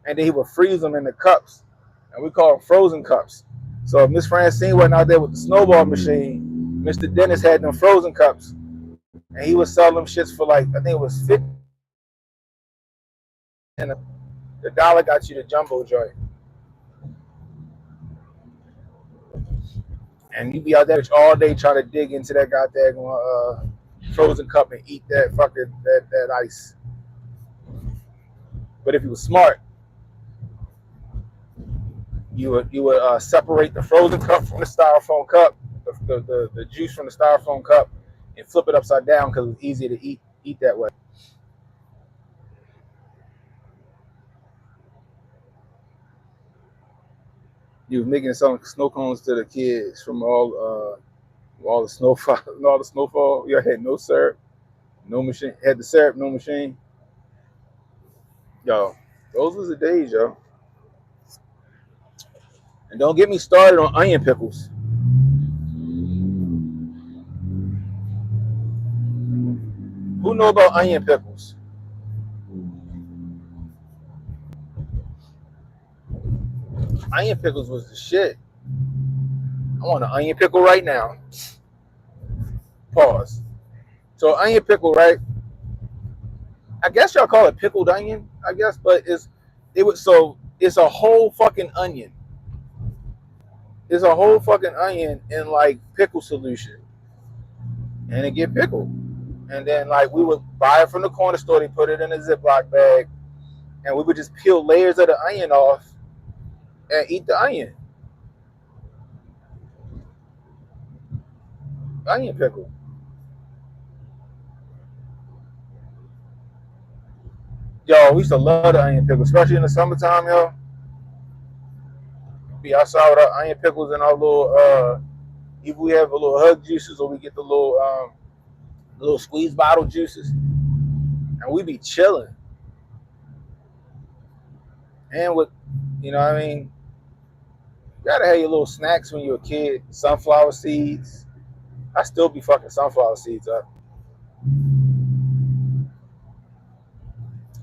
and then he would freeze them in the cups, and we call them frozen cups. So if Miss Francine wasn't out there with the snowball machine, Mr. Dennis had them frozen cups, and he would sell them shits for like I think it was 50, and the dollar got you the jumbo joint. And you be out there all day trying to dig into that goddamn frozen cup and eat that fucking that ice. But if you were smart, you would separate the frozen cup from the styrofoam cup, the juice from the styrofoam cup, and flip it upside down because it's easier to eat that way. You was making some snow cones to the kids from all the snowfall, all the snowfall. You had no syrup, no machine. Had the syrup, no machine. Yo, those was the days, yo. And don't get me started on onion pickles. Who know about onion pickles? Onion pickles was the shit. I want an onion pickle right now. Pause. So onion pickle, right? I guess y'all call it pickled onion. I guess, but it's a whole fucking onion. It's a whole fucking onion in like pickle solution, and it get pickled. And then like we would buy it from the corner store. They put it in a Ziploc bag, and we would just peel layers of the onion off and eat the onion pickle. Yo, we used to love the onion pickle, especially in the summertime, yo. Be outside with our onion pickles and our little either we have a little hug juices or we get the little squeeze bottle juices, and we be chilling. And with, you know what I mean, you gotta have your little snacks when you're a kid. Sunflower seeds. I still be fucking sunflower seeds up.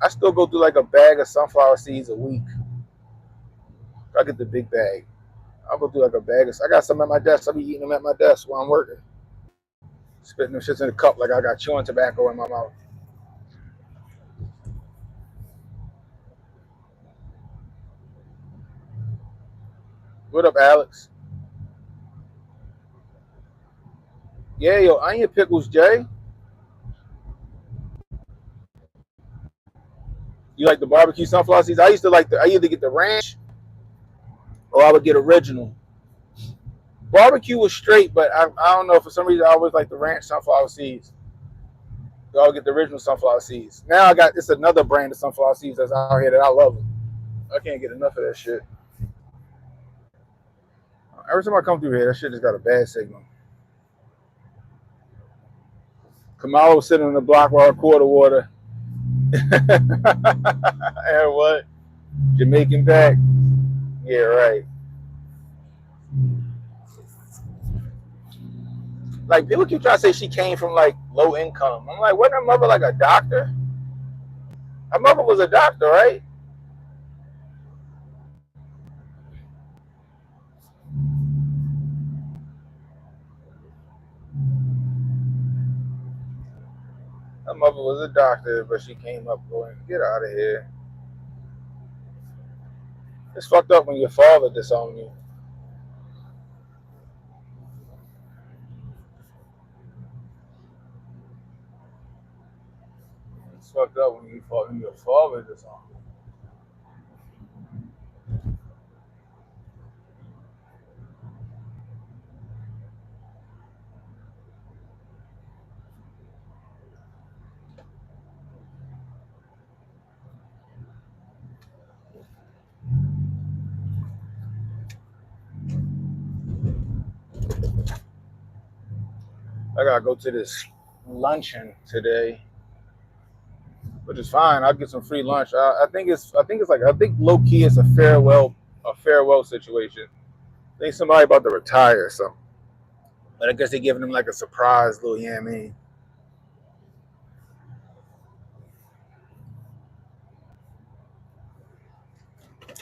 I still go through like a bag of sunflower seeds a week. I get the big bag. I'll go through like a bag. I got some at my desk. I'll be eating them at my desk while I'm working. Spitting them shits in a cup like I got chewing tobacco in my mouth. What up, Alex? Yeah, yo, onion pickles, Jay. You like the barbecue sunflower seeds? I used to I either get the ranch or I would get original. Barbecue was straight, but I don't know, for some reason I always like the ranch sunflower seeds. So I'll get the original sunflower seeds. Now it's another brand of sunflower seeds that's out here that I love. I can't get enough of that shit. Every time I come through here, that shit just got a bad signal. Kamala was sitting on the block with her quarter water. And what? Jamaican pack? Yeah, right. Like, people keep trying to say she came from like low income. I'm like, wasn't her mother like a doctor? Her mother was a doctor, right? Her mother was a doctor, but she came up going, get out of here. It's fucked up when your father disowned you. It's fucked up when your father disowned you. I gotta go to this luncheon today, which is fine. I'll get some free lunch. I think low key it's a farewell situation. I think somebody about to retire or something. But I guess they're giving them like a surprise little, yeah, I mean.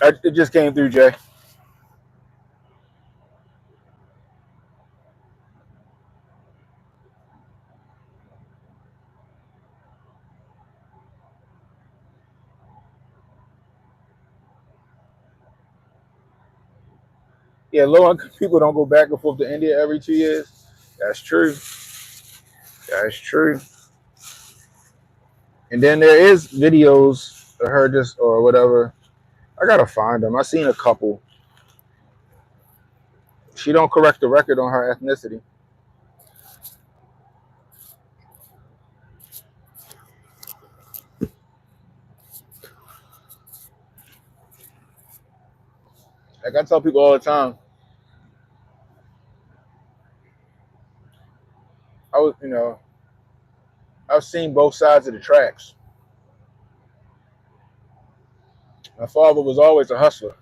It just came through, Jay. Yeah, low income people don't go back and forth to India every 2 years. That's true. That's true. And then there is videos of her just or whatever. I gotta find them. I seen a couple. She don't correct the record on her ethnicity. Like I tell people all the time, I was, I've seen both sides of the tracks. My father was always a hustler.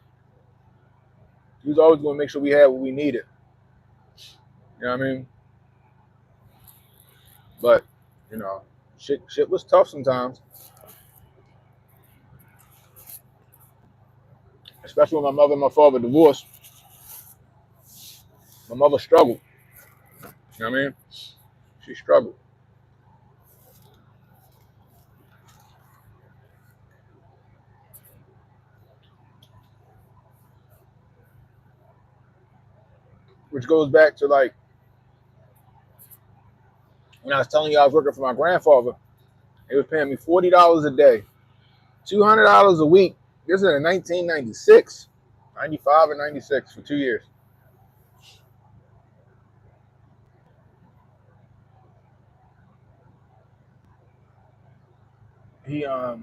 He was always going to make sure we had what we needed. You know what I mean? But, you know, shit was tough sometimes. Especially when my mother and my father divorced. My mother struggled. You know what I mean? She struggled. Which goes back to like when I was telling you I was working for my grandfather. He was paying me $40 a day, $200 a week. This is in 1996. 95 and 96 for 2 years. He I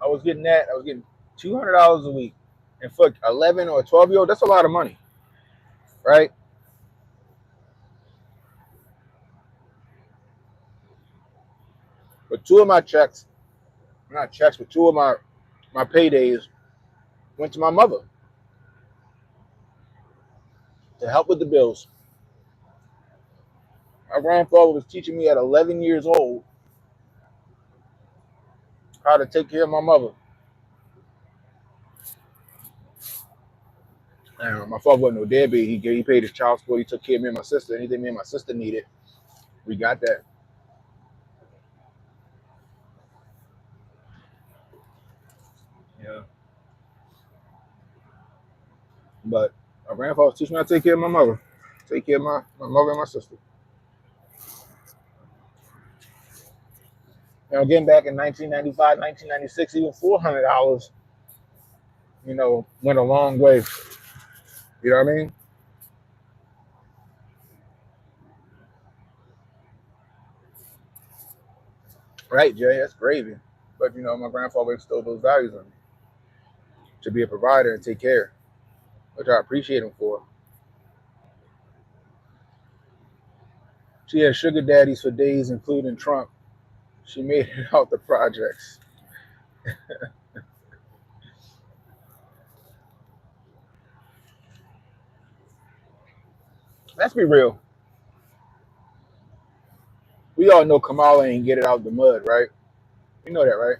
was getting that. I was getting $200 a week, and for 11 or 12-year-old, that's a lot of money, right? But two of my checks, not checks, but two of my paydays went to my mother to help with the bills. My grandfather was teaching me at 11 years old how to take care of my mother. And my father wasn't no deadbeat. He paid his child support. He took care of me and my sister. Anything me and my sister needed, we got that. Yeah. But my grandfather was teaching me how to take care of my mother, take care of my mother and my sister. Getting back in 1995, 1996, even $400, went a long way. You know what I mean? Right, Jay, that's gravy. But, my grandfather instilled those values in me to be a provider and take care, which I appreciate him for. She had sugar daddies for days, including Trump. She made it out the projects. Let's be real. We all know Kamala ain't get it out the mud, right? You know that, right?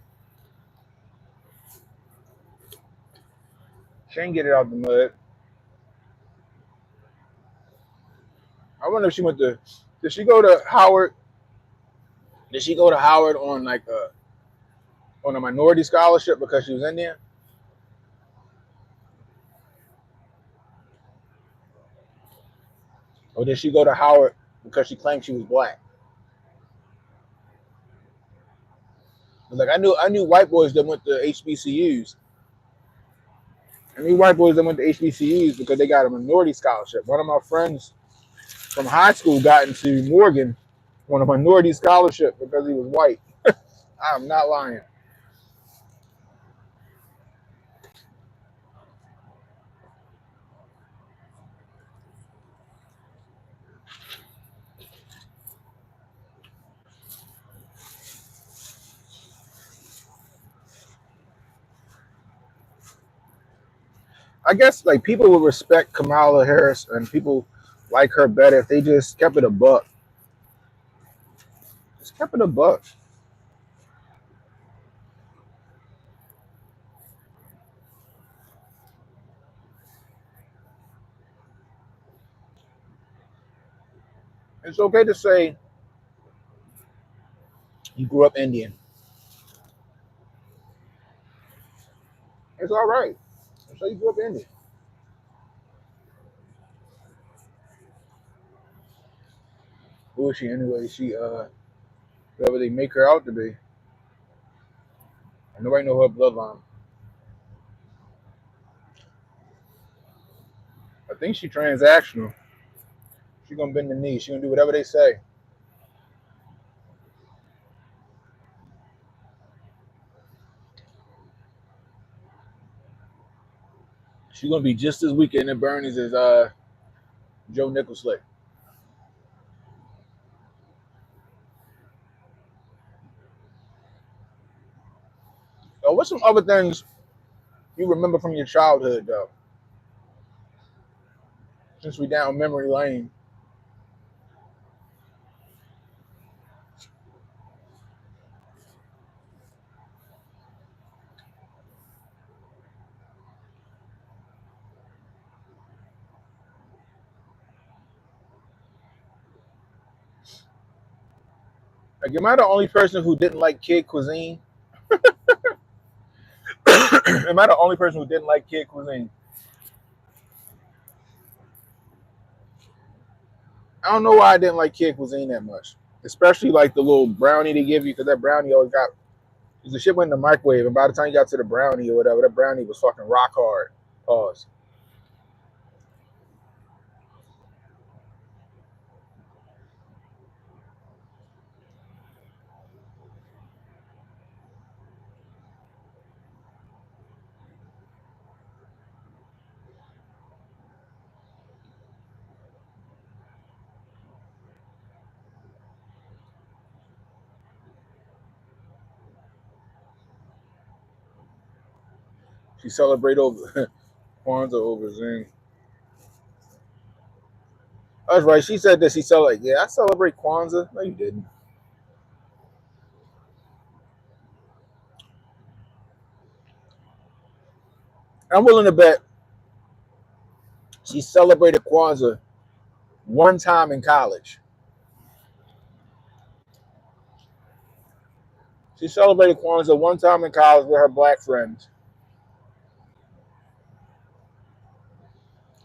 She ain't get it out the mud. I wonder if she went to. Did she go to Howard? Did she go to Howard on a minority scholarship because she was Indian, or did she go to Howard because she claimed she was black? Like I knew white boys that went to HBCUs. I knew white boys that went to HBCUs because they got a minority scholarship. One of my friends from high school got into Morgan on a minority scholarship because he was white. I'm not lying. I guess like people would respect Kamala Harris and people like her better if they just kept it a buck. Just kept it a buck. It's okay to say you grew up Indian. It's all right. Say you grew up Indian. Who is she anyway? She whoever they make her out to be. And nobody know her bloodline. I think she transactional. She gonna bend the knee. She gonna do whatever they say. She gonna be just as weekend at Bernie's as Joe Nicholsley. What's some other things you remember from your childhood though? Since we down memory lane. Like, am I the only person who didn't like kid cuisine? Am I the only person who didn't like kid cuisine? I don't know why I didn't like kid cuisine that much. Especially like the little brownie they give you, because that brownie always got The shit went in the microwave, and by the time you got to the brownie or whatever, that brownie was fucking rock hard. Pause. She celebrate over Kwanzaa over Zing. That's right. She said that she celebrate. Yeah, I celebrate Kwanzaa. No, you didn't. I'm willing to bet she celebrated Kwanzaa one time in college. She celebrated Kwanzaa one time in college with her black friends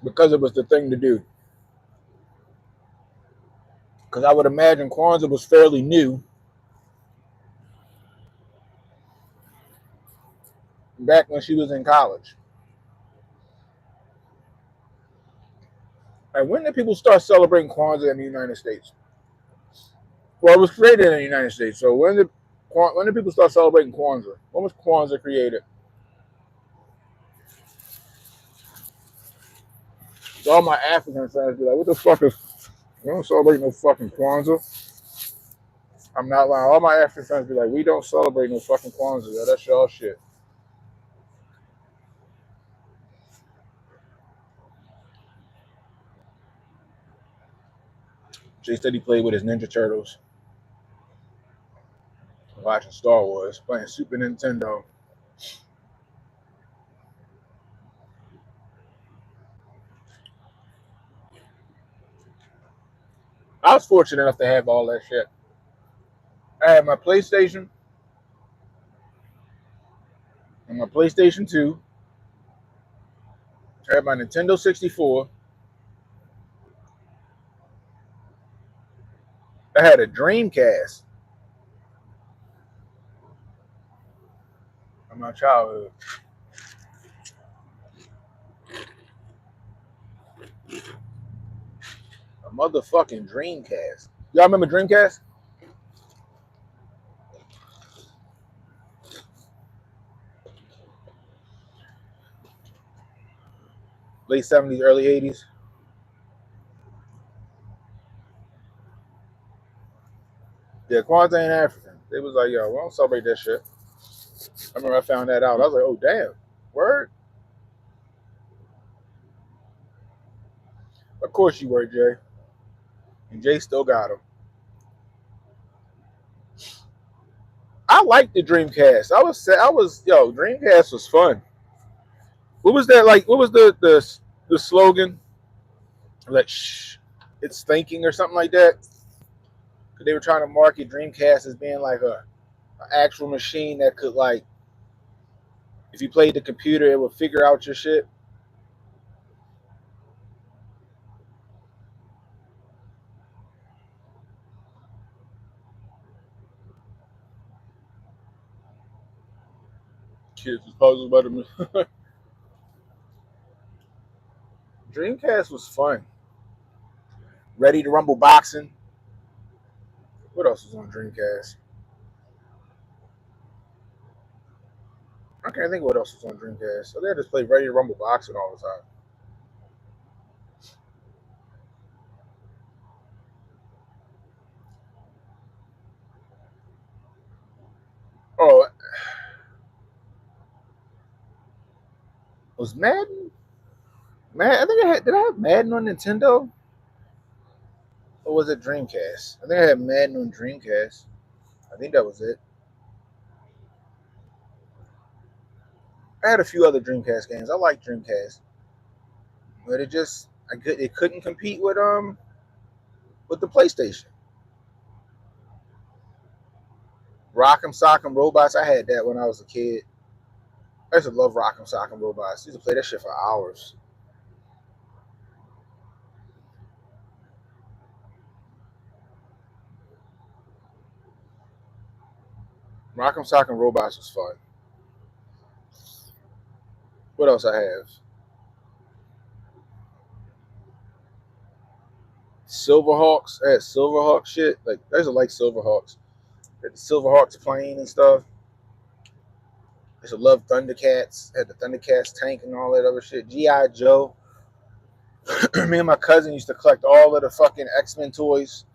because it was the thing to do. Because I would imagine Kwanzaa was fairly new back when she was in college. And when did people start celebrating Kwanzaa in the United States? Well, it was created in the United States. So when did people start celebrating Kwanzaa? When was Kwanzaa created? So all my African friends be like, "What the fuck is? We don't celebrate no fucking Kwanzaa." I'm not lying. All my African friends be like, "We don't celebrate no fucking Kwanzaa. Yo, that's y'all shit." Jay said he played with his Ninja Turtles, watching Star Wars, playing Super Nintendo. I was fortunate enough to have all that shit. I had my PlayStation and my PlayStation 2. I had my Nintendo 64. I had a Dreamcast in my childhood. A motherfucking Dreamcast. Y'all remember Dreamcast? Late 70s, early 80s. Yeah, Kwanzaa ain't African. They was like, yo, we don't celebrate that shit. I remember I found that out. I was like, oh, damn. Word? Of course you were, Jay. And Jay still got them. I liked the Dreamcast. Yo, Dreamcast was fun. What was that like? What was the slogan? Like, shh, it's thinking or something like that. They were trying to market Dreamcast as being like an actual machine that could like, if you played the computer, it would figure out your shit. Kids was puzzles about them. Dreamcast was fun. Ready to Rumble boxing. What else was on Dreamcast? I can't think of what else was on Dreamcast. So they just played Ready to Rumble boxing all the time. Oh, was Madden? I think did I have Madden on Nintendo? Or was it Dreamcast? I think I had Madden on Dreamcast. I think that was it. I had a few other Dreamcast games. I like Dreamcast, but it couldn't compete with the PlayStation. Rock'em Sock'em Robots. I had that when I was a kid. I used to love Rock'em Sock'em Robots. I used to play that shit for hours. Rock'em Sock'em Robots was fun. What else I have? Silverhawks. I had Silverhawk shit. Like I used to like Silverhawks. Had the Silverhawks plane and stuff. I used to love Thundercats. Had the Thundercats tank and all that other shit. G.I. Joe. Me and my cousin used to collect all of the fucking X-Men toys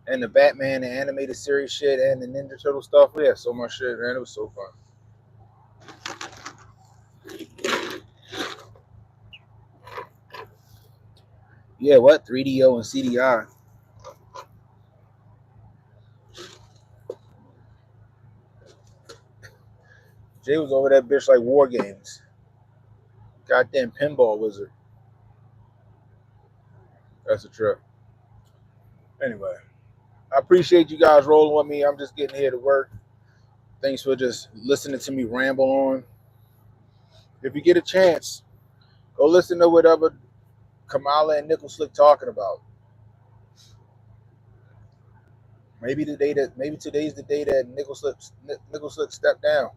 and the Batman, the animated series shit, and the Ninja Turtle stuff. We had so much shit, man. It was so fun. Yeah, what? 3DO and CDI. Jay was over that bitch like War Games. Goddamn pinball wizard. That's a trip. Anyway, I appreciate you guys rolling with me. I'm just getting here to work. Thanks for just listening to me ramble on. If you get a chance, go listen to whatever Kamala and Nickel Slick talking about. Maybe today's the day that Nickel Slick stepped down.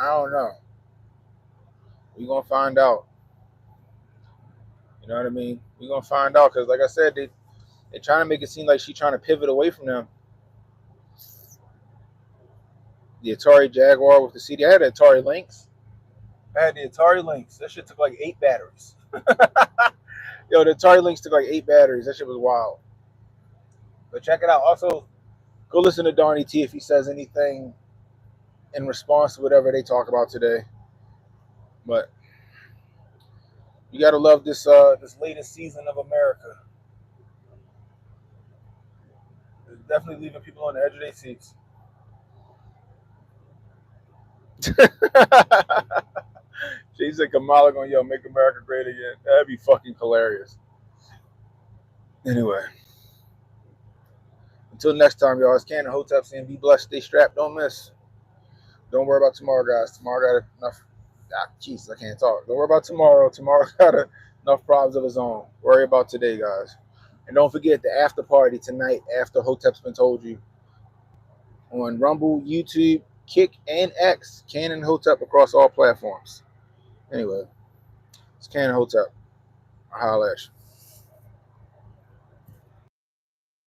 I don't know. We're gonna find out. You know what I mean? We're gonna find out because, like I said, they're trying to make it seem like she's trying to pivot away from them. The Atari Jaguar with the CD. I had the Atari Lynx. I had the Atari Lynx. That shit took like 8 batteries. Yo, the Atari Lynx took like 8 batteries. That shit was wild. But check it out. Also, go listen to Donnie T if he says anything in response to whatever they talk about today. But you gotta love this latest season of America. It's definitely leaving people on the edge of their seats. She said Kamala gonna yell "Make America Great Again." That'd be fucking hilarious. Anyway, until next time, y'all. It's Cannon Hotep saying be blessed, stay strapped, don't miss. Don't worry about tomorrow, guys. Tomorrow got enough. Jesus, I can't talk. Don't worry about tomorrow. Tomorrow got enough problems of its own. Worry about today, guys. And don't forget the after party tonight after Hotep's been told you on Rumble, YouTube, Kick, and X. Cannon Hotep across all platforms. Anyway, it's Cannon Hotep. I'll holla at you.